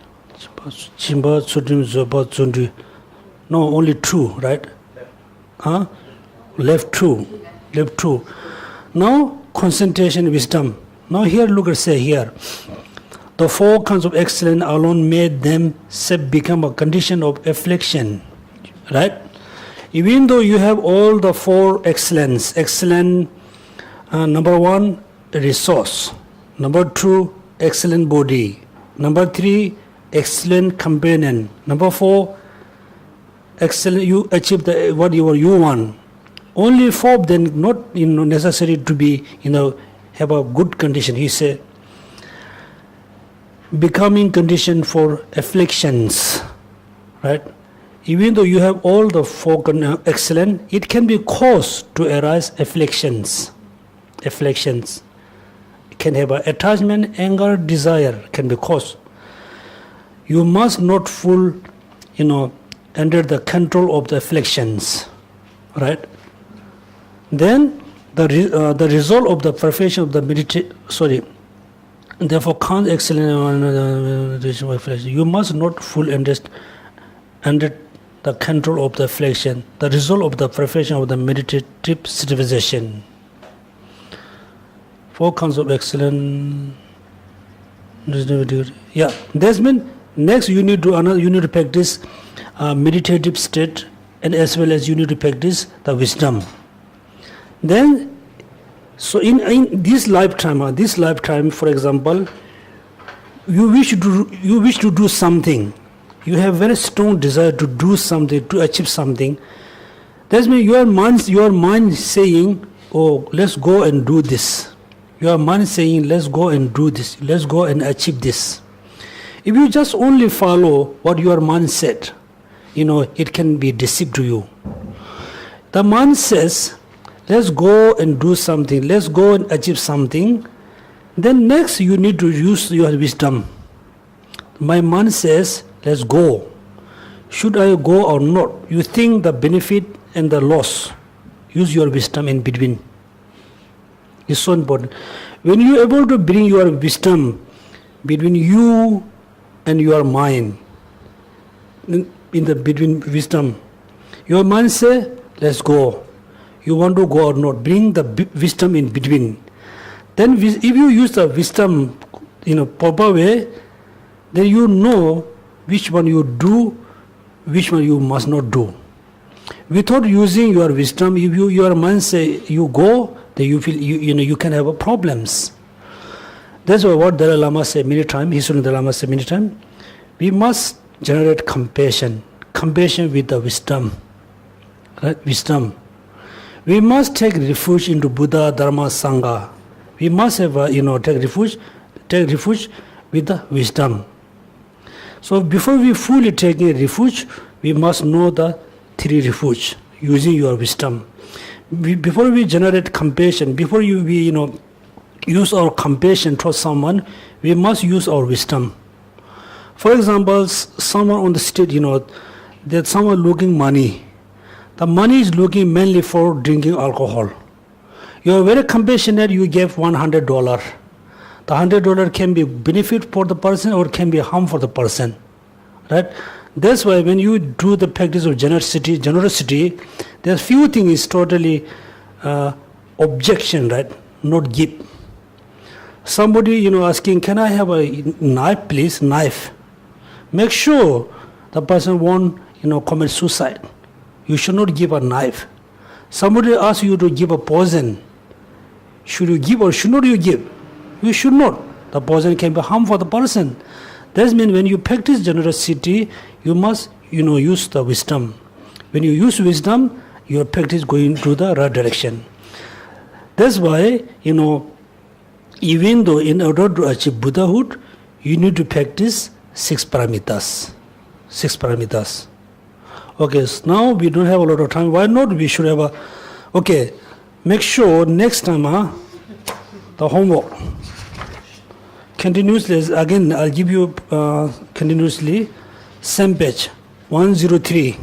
No, only 2, right? Left two. Now concentration, wisdom. Now here, look at say here. The 4 kinds of excellence alone made them become a condition of affliction, right? Even though you have all the 4 excellence, number 1, resource. Number 2, excellent body. Number 3, excellent companion. Number 4, excellent. You achieve what you want. Only 4 of them not necessary to be have a good condition. He said, becoming condition for afflictions, right? Even though you have all the 4 excellent, it can be cause to arise afflictions. It can have attachment, anger, desire can be cause. You must not fall, under the control of the afflictions, right? Then the result of the perfection of the meditation. Therefore, can't excellent. You must not fall under the control of the affliction. The result of the perfection of the meditative civilization. 4 kinds of excellence. Yeah, that's mean next you need to practice meditative state, and as well as you need to practice the wisdom. Then, so in this lifetime, for example, you wish to do something. You have very strong desire to do something, to achieve something. That means your mind saying, "Oh, let's go and do this." Your mind saying, "Let's go and do this. Let's go and achieve this." If you just only follow what your mind said, it can be deceived to you. The mind says, let's go and do something, let's go and achieve something. Then next you need to use your wisdom. My mind says, let's go. should I go or not? You think the benefit and the loss. Use your wisdom in between. It's so important. When you are able to bring your wisdom between you and your mind, in the between wisdom, your mind say, let's go. You want to go or not? Bring the wisdom in between. Then if you use the wisdom in a proper way, then you know which one you do, which one you must not do. Without using your wisdom, if your mind say you go, then you feel you can have problems. That's why what Dalai Lama said many times, His Holiness Dalai Lama said many times, we must generate compassion with the wisdom. Right? Wisdom. We must take refuge into Buddha, Dharma, Sangha. We must have take refuge with the wisdom. So before we fully take a refuge, we must know the three refuge using your wisdom. Before we generate compassion, before we use our compassion towards someone, we must use our wisdom. For example, someone on the street, there's someone looking money. The money is looking mainly for drinking alcohol. You are very compassionate, you give $100. The $100 can be benefit for the person or can be harm for the person. Right? That's why when you do the practice of generosity, there's few things is totally objection, right? Not give. Somebody, asking, can I have a knife, please? Knife. Make sure the person won't, commit suicide. You should not give a knife. Somebody asks you to give a poison. Should you give or should not you give? You should not. The poison can be harm for the person. That means when you practice generosity, you must, use the wisdom. When you use wisdom, your practice going to the right direction. That's why, even though in order to achieve Buddhahood, you need to practice 6 paramitas. 6 paramitas. Okay, so now we don't have a lot of time. Why not? We should have okay, make sure next time, the homework. Continuously, again, I'll give you continuously, same page, 103.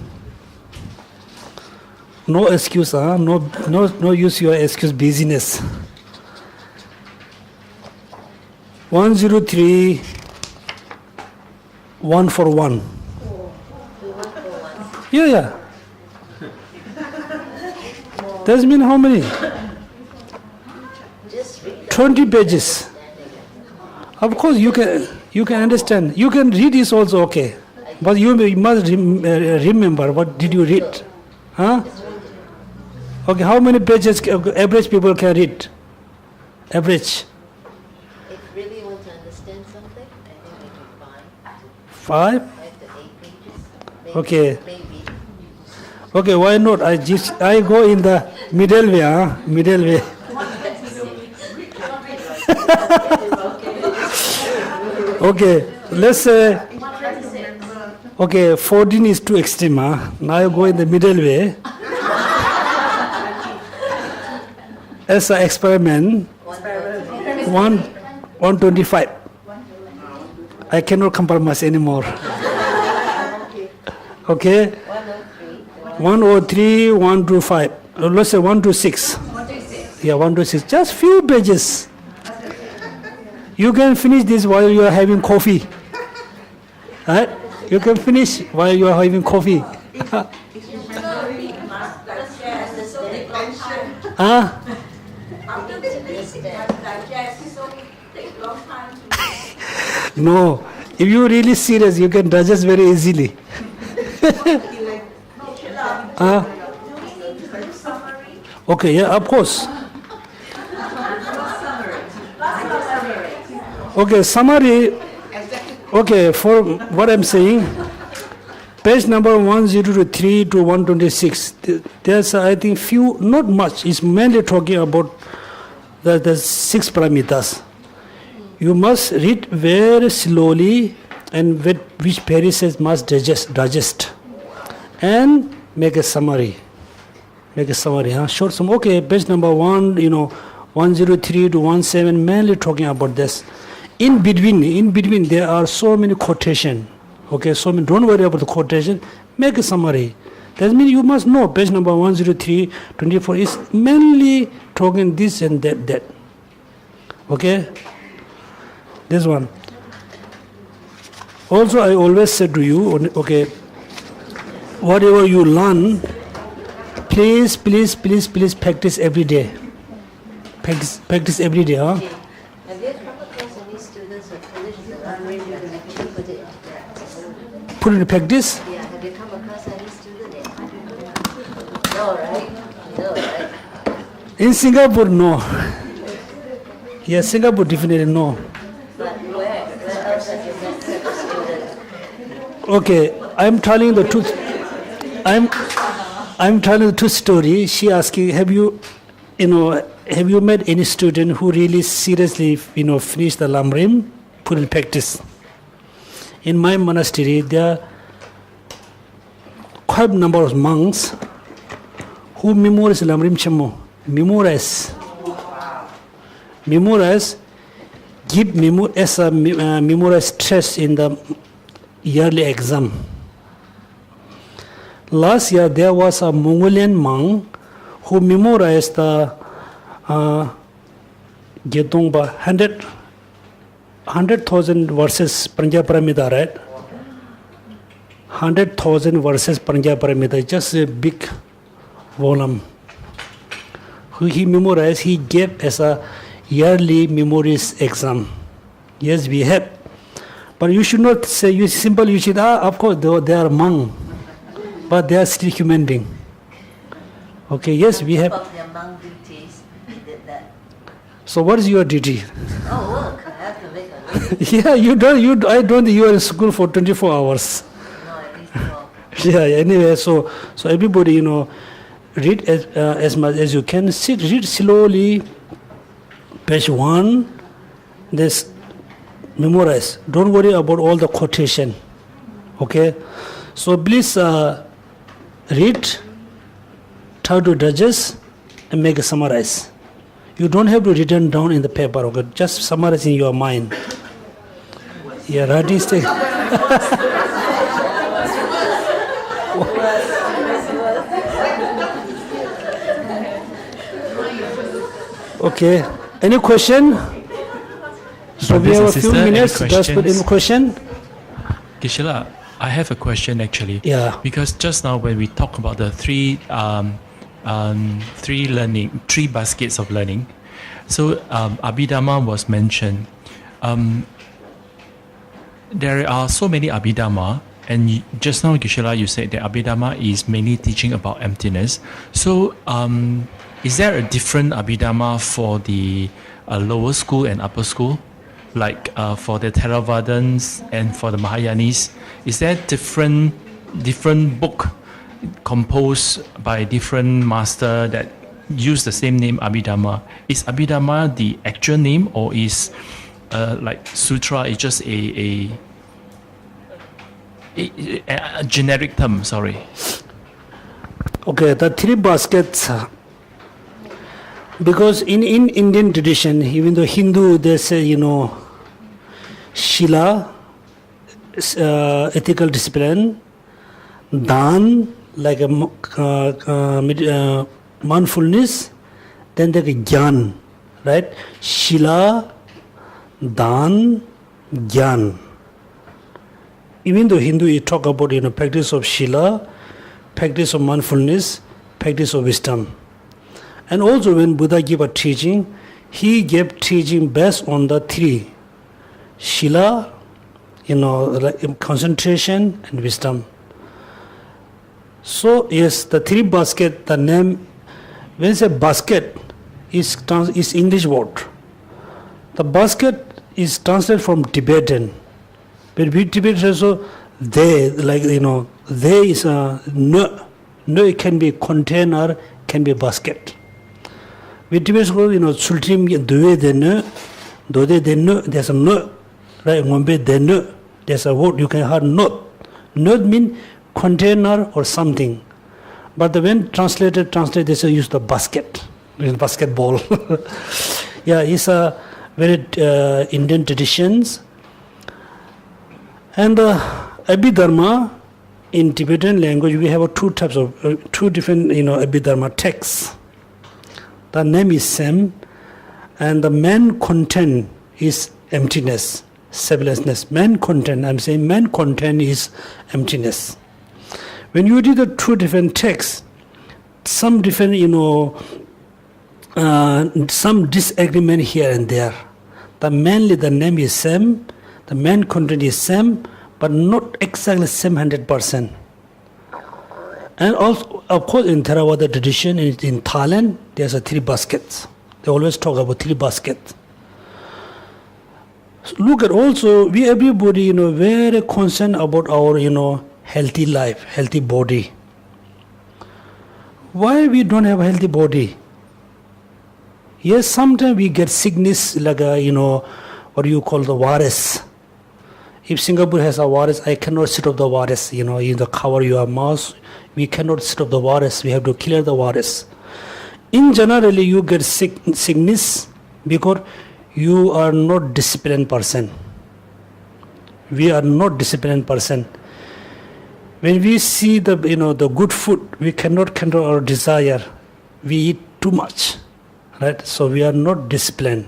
No excuse, no use your excuse busyness. 103, 1 for 1. Yeah. That means how many? 20 pages. Of course, you can understand. You can read this also, okay. But you must remember what did you read. Huh? Okay, how many pages average people can read? Average. If really want to understand something, I think we can 5? 5 to 8 pages. Maybe, Okay. Maybe. Okay, why not? I go in the middle way, Middle way. Okay, let's say, okay, 14 is too extreme, Now I go in the middle way. As an experiment, 125. I cannot compromise anymore. Okay? 103, 125. Let's say 126. Yeah, 126. Just few pages. You can finish this while you are having coffee. Right? You can finish while you are having coffee. No. If you are really serious, you can digest very easily. Okay, yeah, of course. Okay, summary. Okay, for what I'm saying, page number 103 to 126. There's, I think, few, not much. It's mainly talking about the 6 paramitas. You must read very slowly and with which parishes must digest and make a summary. Short summary. Okay, page number 103 to 17, mainly talking about this. In between, there are so many quotations. Okay, so don't worry about the quotation. Make a summary. That means you must know page number 103, 24 is mainly talking this and that. Okay? This one. Also, I always said to you, okay, whatever you learn, please practice every day. Practice every day, huh? Okay. Have you come across any students who finished the Lamrim and actually put it into practice? Put it into practice. Yeah, have you come across any student? No, right? No, right? In Singapore, no. Yes, Singapore definitely no. But where else have you met such a student? Okay, I'm telling the truth. I'm telling the truth story. She asking, have you met any student who really seriously, finished the Lamrim, put in practice? In my monastery, there are quite a number of monks who memorize Lamrim Chenmo. Memorize, give memorize test in the yearly exam. Last year there was a Mongolian monk who memorized the 100,000 verses Paramita, right? 100,000 verses Paramita, just a big volume. Who he memorized, he gave as a yearly memories exam. Yes, we have. But you should not say, you should, of course, they are monk, but they are still human being. Okay, yes, we have. Of their monk duties, he did that. So what is your duty? Oh, work. I have to make a living. Yeah, I don't think you are in school for 24 hours. No, at least 12. Yeah, anyway, so everybody, read as much as you can. Read slowly. Page 1, this memorize. Don't worry about all the quotation. Okay? So please read, try to digest, and make a summarize. You don't have to written down in the paper, okay? Just summarize in your mind. Yeah, writing stick. Okay. Any question? So we have a few minutes. Just put in question. Geshe-la, I have a question actually. Yeah. Because just now when we talk about the three baskets of learning, so Abhidhamma was mentioned. There are so many Abhidhamma, and just now Geshe-la, you said that Abhidhamma is mainly teaching about emptiness. So is there a different Abhidhamma for the lower school and upper school? Like for the Theravadins and for the Mahayanis, is there different book composed by different master that use the same name Abhidhamma? Is Abhidhamma the actual name, or is like sutra is just a generic term? Sorry. Okay, the three baskets. Because in Indian tradition, even though Hindu, they say, Shila, ethical discipline, Dan, like a mindfulness, then there's Gyan, right? Shila, Dan, Gyan. Even though Hindu, you talk about, practice of Shila, practice of mindfulness, practice of wisdom. And also when Buddha gave a teaching, he gave teaching based on the three. Shila, like concentration and wisdom. So yes, the three basket, the name, when you say basket, is English word. The basket is translated from Tibetan. But we Tibetans also, they, like, they is a no, it can be container, can be basket. With Tibetans, sultim duwe de no, dode de no, there's a no, right? Ngombe de no, there's a word you can have not. Not mean container or something. But when translated, they say use the basket, basketball. Yeah, it's a very Indian traditions. And Abhidharma, in Tibetan language, we have two types of, two different, Abhidharma texts. The name is same, and the main content is emptiness, selflessness. Main content, I'm saying main content is emptiness. When you read the two different texts, some different, some disagreement here and there. Mainly the name is same, the main content is same, but not exactly same 100%. And also, of course, in Theravada tradition, in Thailand, there's a 3 baskets. They always talk about 3 baskets. So look at also, we everybody, very concerned about our, healthy life, healthy body. Why we don't have a healthy body? Yes, sometimes we get sickness like what do you call the virus. If Singapore has a virus, I cannot sit up the virus, you cover your mouth. We cannot sit up the virus. We have to clear the virus. In generally, you get sickness because you are not disciplined person. We are not disciplined person. When we see the the good food, we cannot control our desire. We eat too much, right? So we are not disciplined.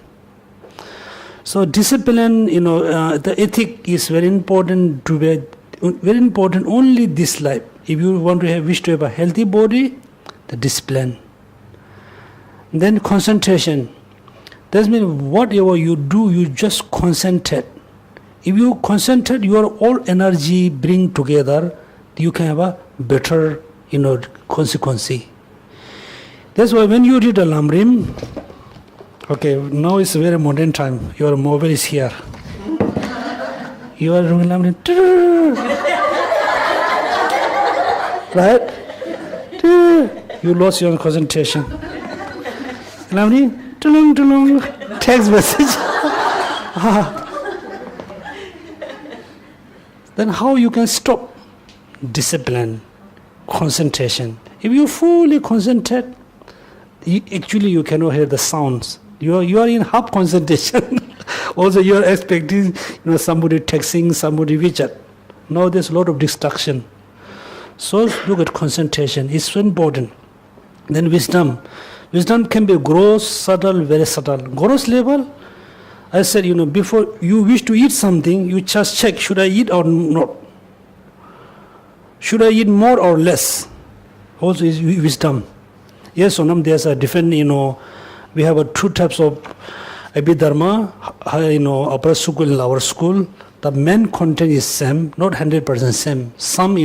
So discipline, the ethic is very important to be very important only this life. If you want to wish to have a healthy body, the discipline. Then concentration. That means whatever you do, you just concentrate. If you concentrate, your all energy bring together, you can have a better, consequence. That's why when you read a Lamrim, okay, now it's a very modern time. Your mobile is here. You are doing Lamrim, right? You lost your concentration. Lamrim, text message. Then how you can stop? Discipline, concentration. If you fully concentrate, actually you cannot hear the sounds. You are in half concentration. Also you are expecting somebody texting, somebody WeChat. Now there's a lot of distraction. So look at concentration. It's so important. Then wisdom. Wisdom can be gross, subtle, very subtle. Gross level, I said, before you wish to eat something, you just check, should I eat or not? Should I eat more or less? Also is wisdom. Yes, Sonam, there's a different, we have 2 types of Abhidharma, upper school and lower school. The main content is same, not 100% same. Some,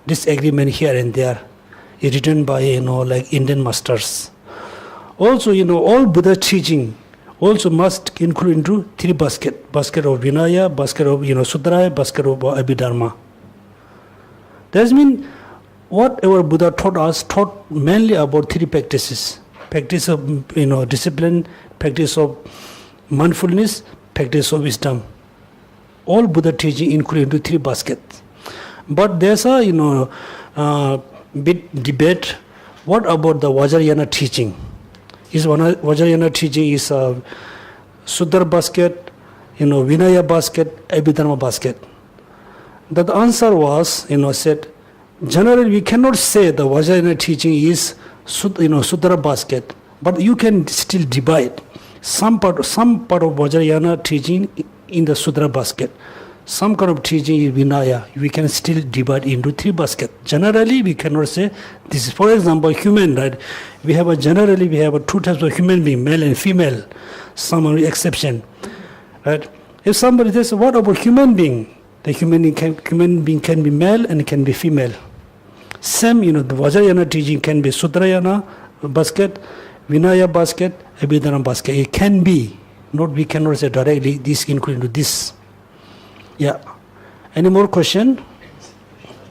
disagreement here and there is written by, like Indian masters. Also, all Buddha teaching also must include into 3 baskets. Basket of Vinaya, basket of, Sutra, basket of Abhidharma. That means whatever Buddha taught mainly about 3 practices. Practice of, discipline, practice of mindfulness, practice of wisdom. All Buddha teaching include into 3 baskets. But there's a, bit debate. What about the Vajrayana teaching? Vajrayana teaching is a Sutra basket, Vinaya basket, Abhidharma basket. The answer was, said, generally we cannot say the Vajrayana teaching is, Sutra basket, but you can still divide some part of Vajrayana teaching in the Sutra basket. Some kind of teaching is Vinaya. We can still divide into 3 baskets. Generally, we cannot say this is, for example, human, right? We have 2 types of human being, male and female. Some are exception, right? If somebody says, what about human being? The human being can be male and can be female. Same, the Vajrayana teaching can be Sutrayana basket, Vinaya basket, Abhidharma basket. It can be, we cannot say directly this include into this. Yeah. Any more question?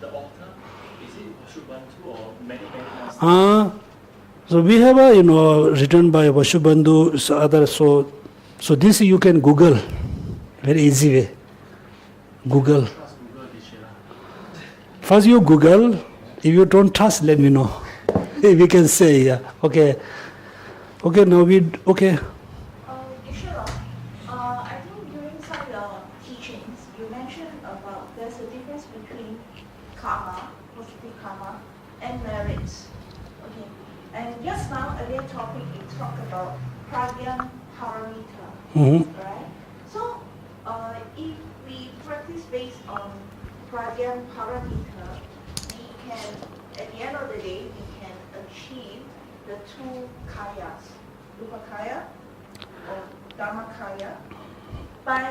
The altar, is it Vashubandhu or many? So we have a written by Vashubandhu, so this you can Google, very easy way. Google. First you Google. If you don't trust, let me know. We can say, yeah. Okay. Okay. Now okay. Geshe-la, I think during some teachings, you mentioned about there's a difference between pragyan paramita, Mhm. right? So, if we practice based on pragyan paramita, we can, at the end of the day, we can achieve the two kayas, rupa kaya or dhamma kaya. By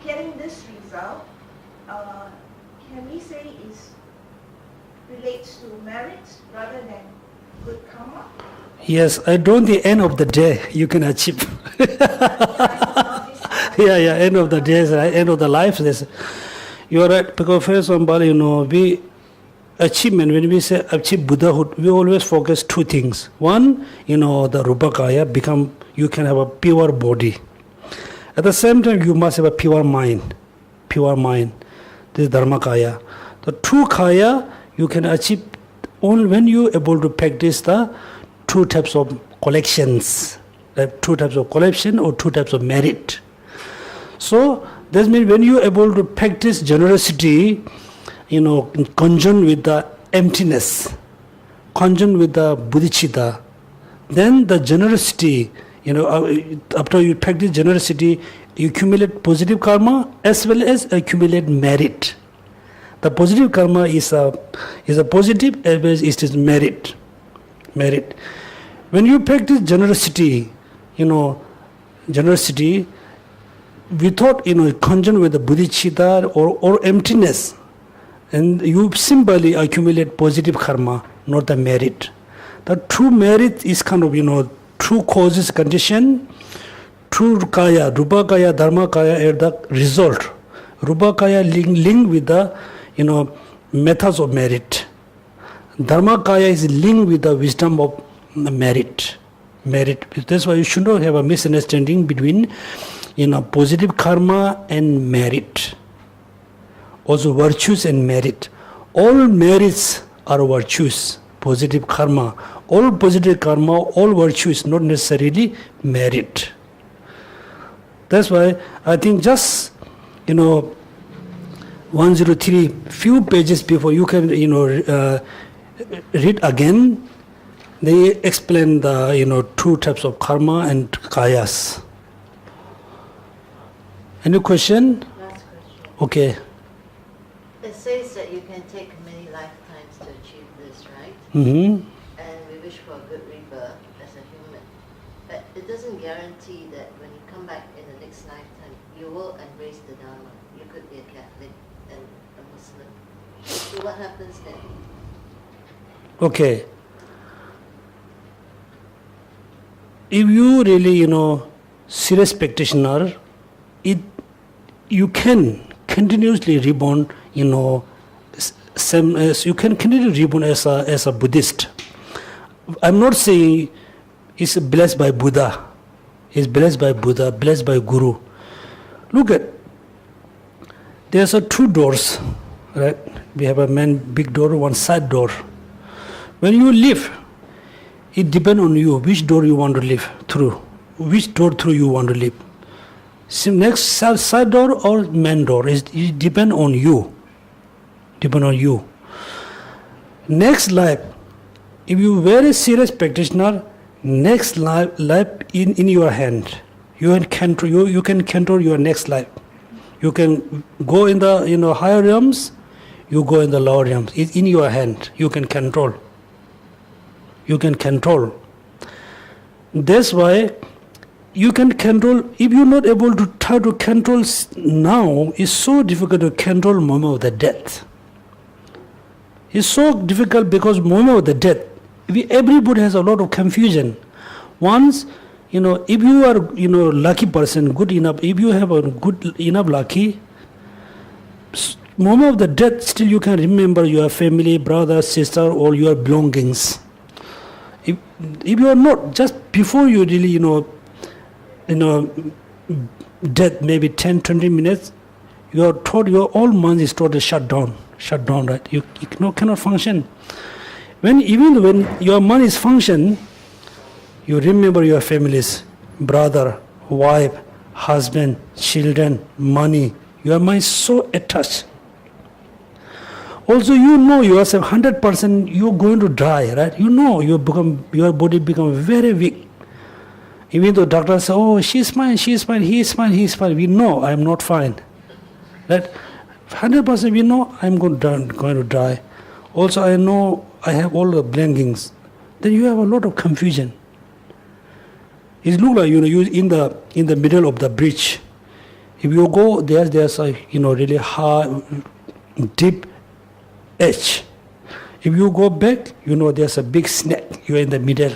getting this result, can we say is relates to merit rather than good karma? Yes, I don't think end of the day you can achieve. Yeah, end of the day, right? End of the life. You are right, because first of all, we achievement, when we say achieve Buddhahood, we always focus two things. One, the Rupakaya, you can have a pure body. At the same time, you must have a pure mind. Pure mind. This is Dharmakaya. The true Kaya, you can achieve only when you are able to practice the two types of collections. Two types of collection or two types of merit. So, that means when you are able to practice generosity, in conjunct with the emptiness, conjunct with the bodhicitta, then the generosity, after you practice generosity, you accumulate positive karma as well as accumulate merit. The positive karma is a positive as well as it is merit. Merit. When you practice generosity, generosity without conjunct with the bodhicitta or emptiness, and you simply accumulate positive karma, not the merit. The true merit is kind of, true causes condition, true kaya, rupa kaya, dharma kaya are the result. Rupa kaya linked with the, methods of merit. Dharma kaya is linked with the wisdom of merit. Merit. That's why you should not have a misunderstanding between, positive karma and merit. Also virtues and merit. All merits are virtues, positive karma. All positive karma, all virtues, not necessarily merit. That's why I think just, 103, few pages before, you can, read again. They explain the, two types of karma and kayas. Any question? Last question. Okay. It says that you can take many lifetimes to achieve this, right? Mm-hmm. And we wish for a good rebirth as a human. But it doesn't guarantee that when you come back in the next lifetime, you will embrace the Dharma. You could be a Catholic and a Muslim. So what happens then? Okay. If you really, serious practitioner, you can continuously reborn, you can continue reborn as a Buddhist. I'm not saying it's blessed by Buddha. It's blessed by Buddha, blessed by Guru. Look at, there's two doors, right? We have a big door, one side door. When you live, it depends on you which door you want to live through, which door through you want to live. Next side door or main door, it depends on you. Depend on you. Next life, if you very serious practitioner, next life in your hand. You can control your next life. You can go in the higher realms, you go in the lower realms. It's in your hand. You can control. You can control. That's why you can control. If you're not able to try to control now, it's so difficult to control moment of the death. It's so difficult because moment of the death, everybody has a lot of confusion. Once, if you are, lucky person, good enough, if you have a good enough lucky, moment of the death, still you can remember your family, brother, sister, or your belongings. If you are not, just before you really, death, maybe 10, 20 minutes, your all mind is totally shut down, right? You cannot function. Even when your mind is function, you remember your families, brother, wife, husband, children, money. Your mind is so attached. Also, yourself 100% you're going to die, right? Your body become very weak. Even though doctors say, oh, she's fine, he is fine. We know I'm not fine. Right? 100% we know I'm going to die. Also, I know I have all the blankings. Then you have a lot of confusion. It looks like you in the middle of the bridge. If you go there's a really hard, deep edge. If you go back, there's a big snake. You're in the middle.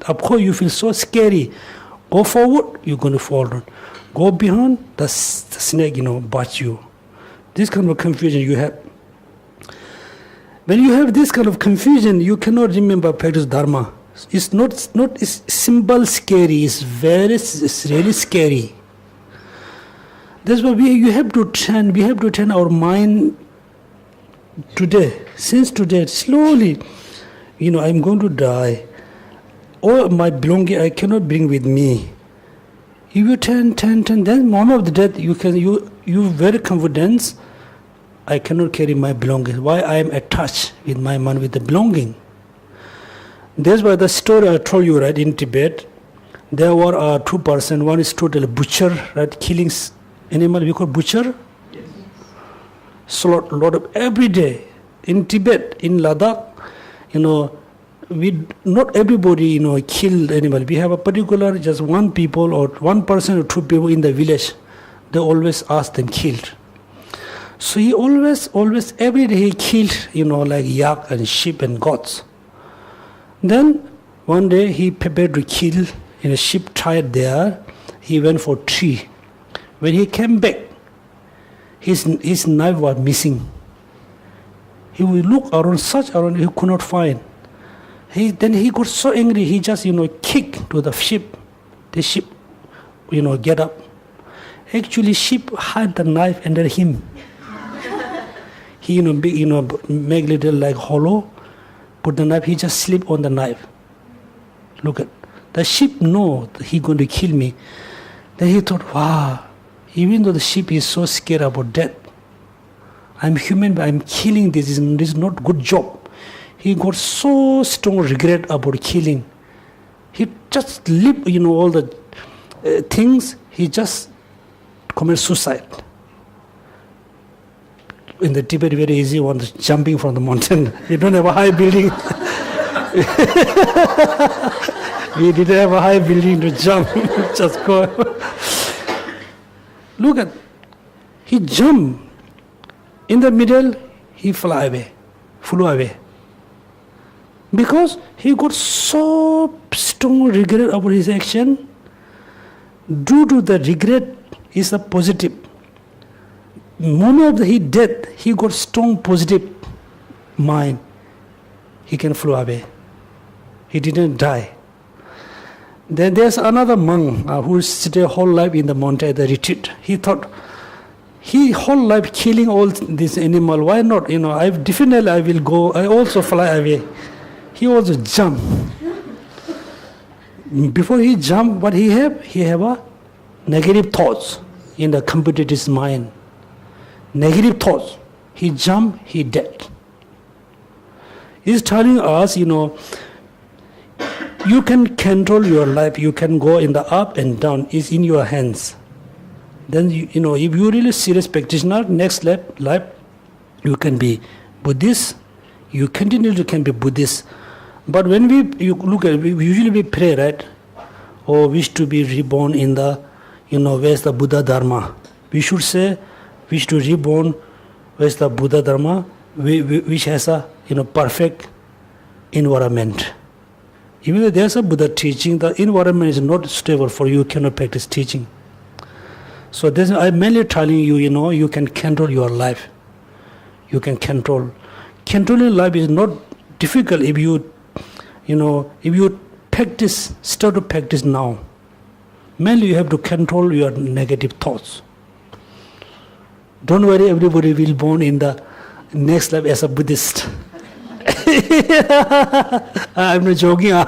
Of course, you feel so scary. Go forward, you're going to fall down. Go behind, the snake, bites you. This kind of confusion you have. When you have this kind of confusion, you cannot remember practice Dharma. It's not simple scary. It's really scary. That's why we have to train our mind today. Since today, slowly, I'm going to die. All my belonging I cannot bring with me. If you turn, then moment of the death you very confident. I cannot carry my belongings. Why I am attached with my mind with the belonging? That's why the story I told you, right, in Tibet, there were two persons. One is totally butcher, right, killing animal. We call butcher. Yes. Slaughter lot of every day in Tibet, in Ladakh. We not everybody kill animal. We have a particular just one people or one person or two people in the village. They always ask them killed. So he always every day he killed like yak and sheep and goats. Then one day he prepared to kill in a sheep tied there. He went for tree. When he came back, his knife was missing. He would look around, he could not find. Then he got so angry, he just, kicked to the sheep. The sheep, get up. Actually, sheep had the knife under him. He, make little like hollow, put the knife, he just sleep on the knife. Look at, the sheep know that he going to kill me. Then he thought, wow, even though the sheep is so scared about death, I'm human, but I'm killing this is not good job. He got so strong regret about killing. He just leave, all the things. He just commit suicide. In the Tibet, very easy one, jumping from the mountain. We don't have a high building. We didn't have a high building to jump. Just go. Look at, he jumped. In the middle, he flew away. Because he got so strong regret about his action. Due to the regret is a positive. Moment of his death, he got strong positive mind. He can fly away. He didn't die. Then there's another monk who stayed whole life in the mountain at the retreat. He thought, he whole life killing all this animal. Why not? Definitely I will go. I also fly away. He also jumped. Before he jumped, what he have? He have a negative thoughts in the competitive mind. Negative thoughts. He jumped, he dead. He's telling us, you can control your life. You can go in the up and down. It's in your hands. Then, if you really serious practitioner, next life, you can be Buddhist. You continue to can be Buddhist. But when you look at it, we usually pray, right? Or wish to be reborn in the, where's the Buddha Dharma? We should say, wish to reborn, where's the Buddha Dharma, which has a, perfect environment. Even though there's a Buddha teaching, the environment is not stable for you, cannot practice teaching. So I'm mainly telling you, you can control your life. You can control. Controlling life is not difficult if you practice, start to practice now. Mainly you have to control your negative thoughts. Don't worry, everybody will born in the next life as a Buddhist. I'm not joking. Same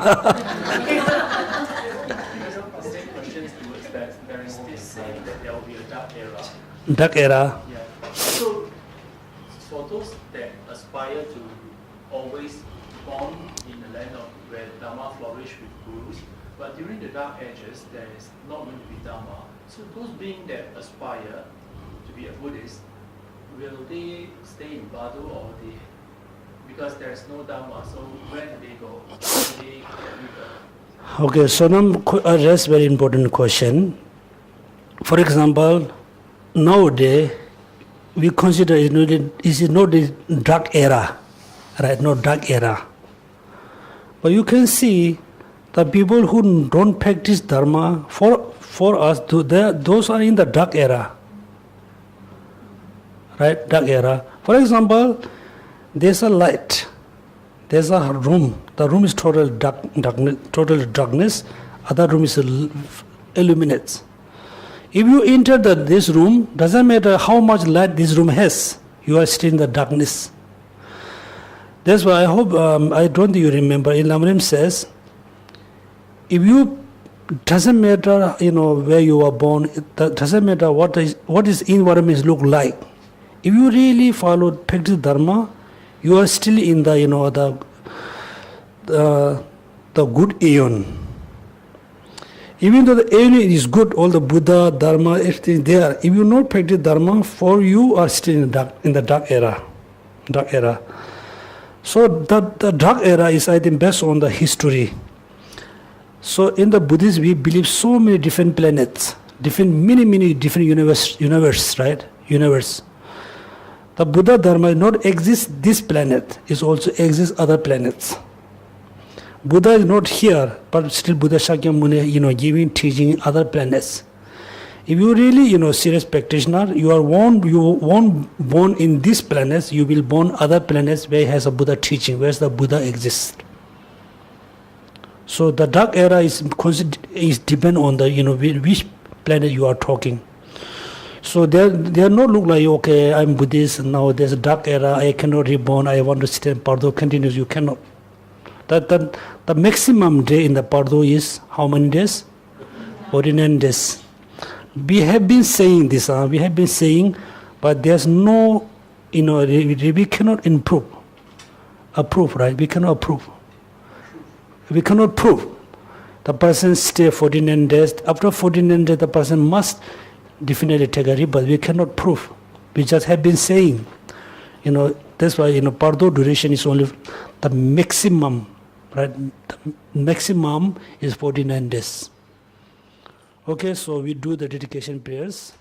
questions towards that. There is this saying that there will be a dark era. Dark era. Yeah. So for those that aspire to always born in the land of where Dharma flourished with gurus, but during the Dark Ages, there is not going to be Dharma. So those beings that aspire to be a Buddhist, will they stay in Bardo or they, because there is no Dharma, so where do they go? Where do they get rebirth? Okay, so now that's very important question. For example, nowadays we consider it is not the dark era, right? No dark era. But you can see the people who don't practice Dharma, for us, those are in the dark era, right? Dark era. For example, there's a light, there's a room. The room is total darkness. Other room is illuminates. If you enter this room, doesn't matter how much light this room has, you are still in the darkness. That's why I hope, I don't think you remember, in Lamrim says, if you, doesn't matter, where you are born, it doesn't matter what is environment look like. If you really follow practice Dharma, you are still in the, the good aeon. Even though the aeon is good, all the Buddha, Dharma, everything there. If you not practice Dharma, for you are still in the dark era. Dark era. So the dark era is, I think, based on the history. So in the Buddhism, we believe so many different planets, many different universe, right? Universe. The Buddha Dharma not exists this planet, it also exists other planets. Buddha is not here, but still Buddha Shakyamuni, giving teaching other planets. If you really, serious practitioner, you won't born in these planets, you will born other planets where has a Buddha teaching, where the Buddha exists. So the dark era is depend on the, which planet you are talking. So they are not look like, okay, I'm Buddhist, now there's a dark era, I cannot reborn, I want to stay in Pardo continues, you cannot. The maximum day in the Pardo is how many days? 49 days. We have been saying this, but there's no, we cannot approve, right? We cannot approve. We cannot prove. The person stay 49 days. After 49 days, the person must definitely take a rebirth. We cannot prove. We just have been saying. That's why, Pardo duration is only the maximum, right? The maximum is 49 days. Okay, so we do the dedication prayers.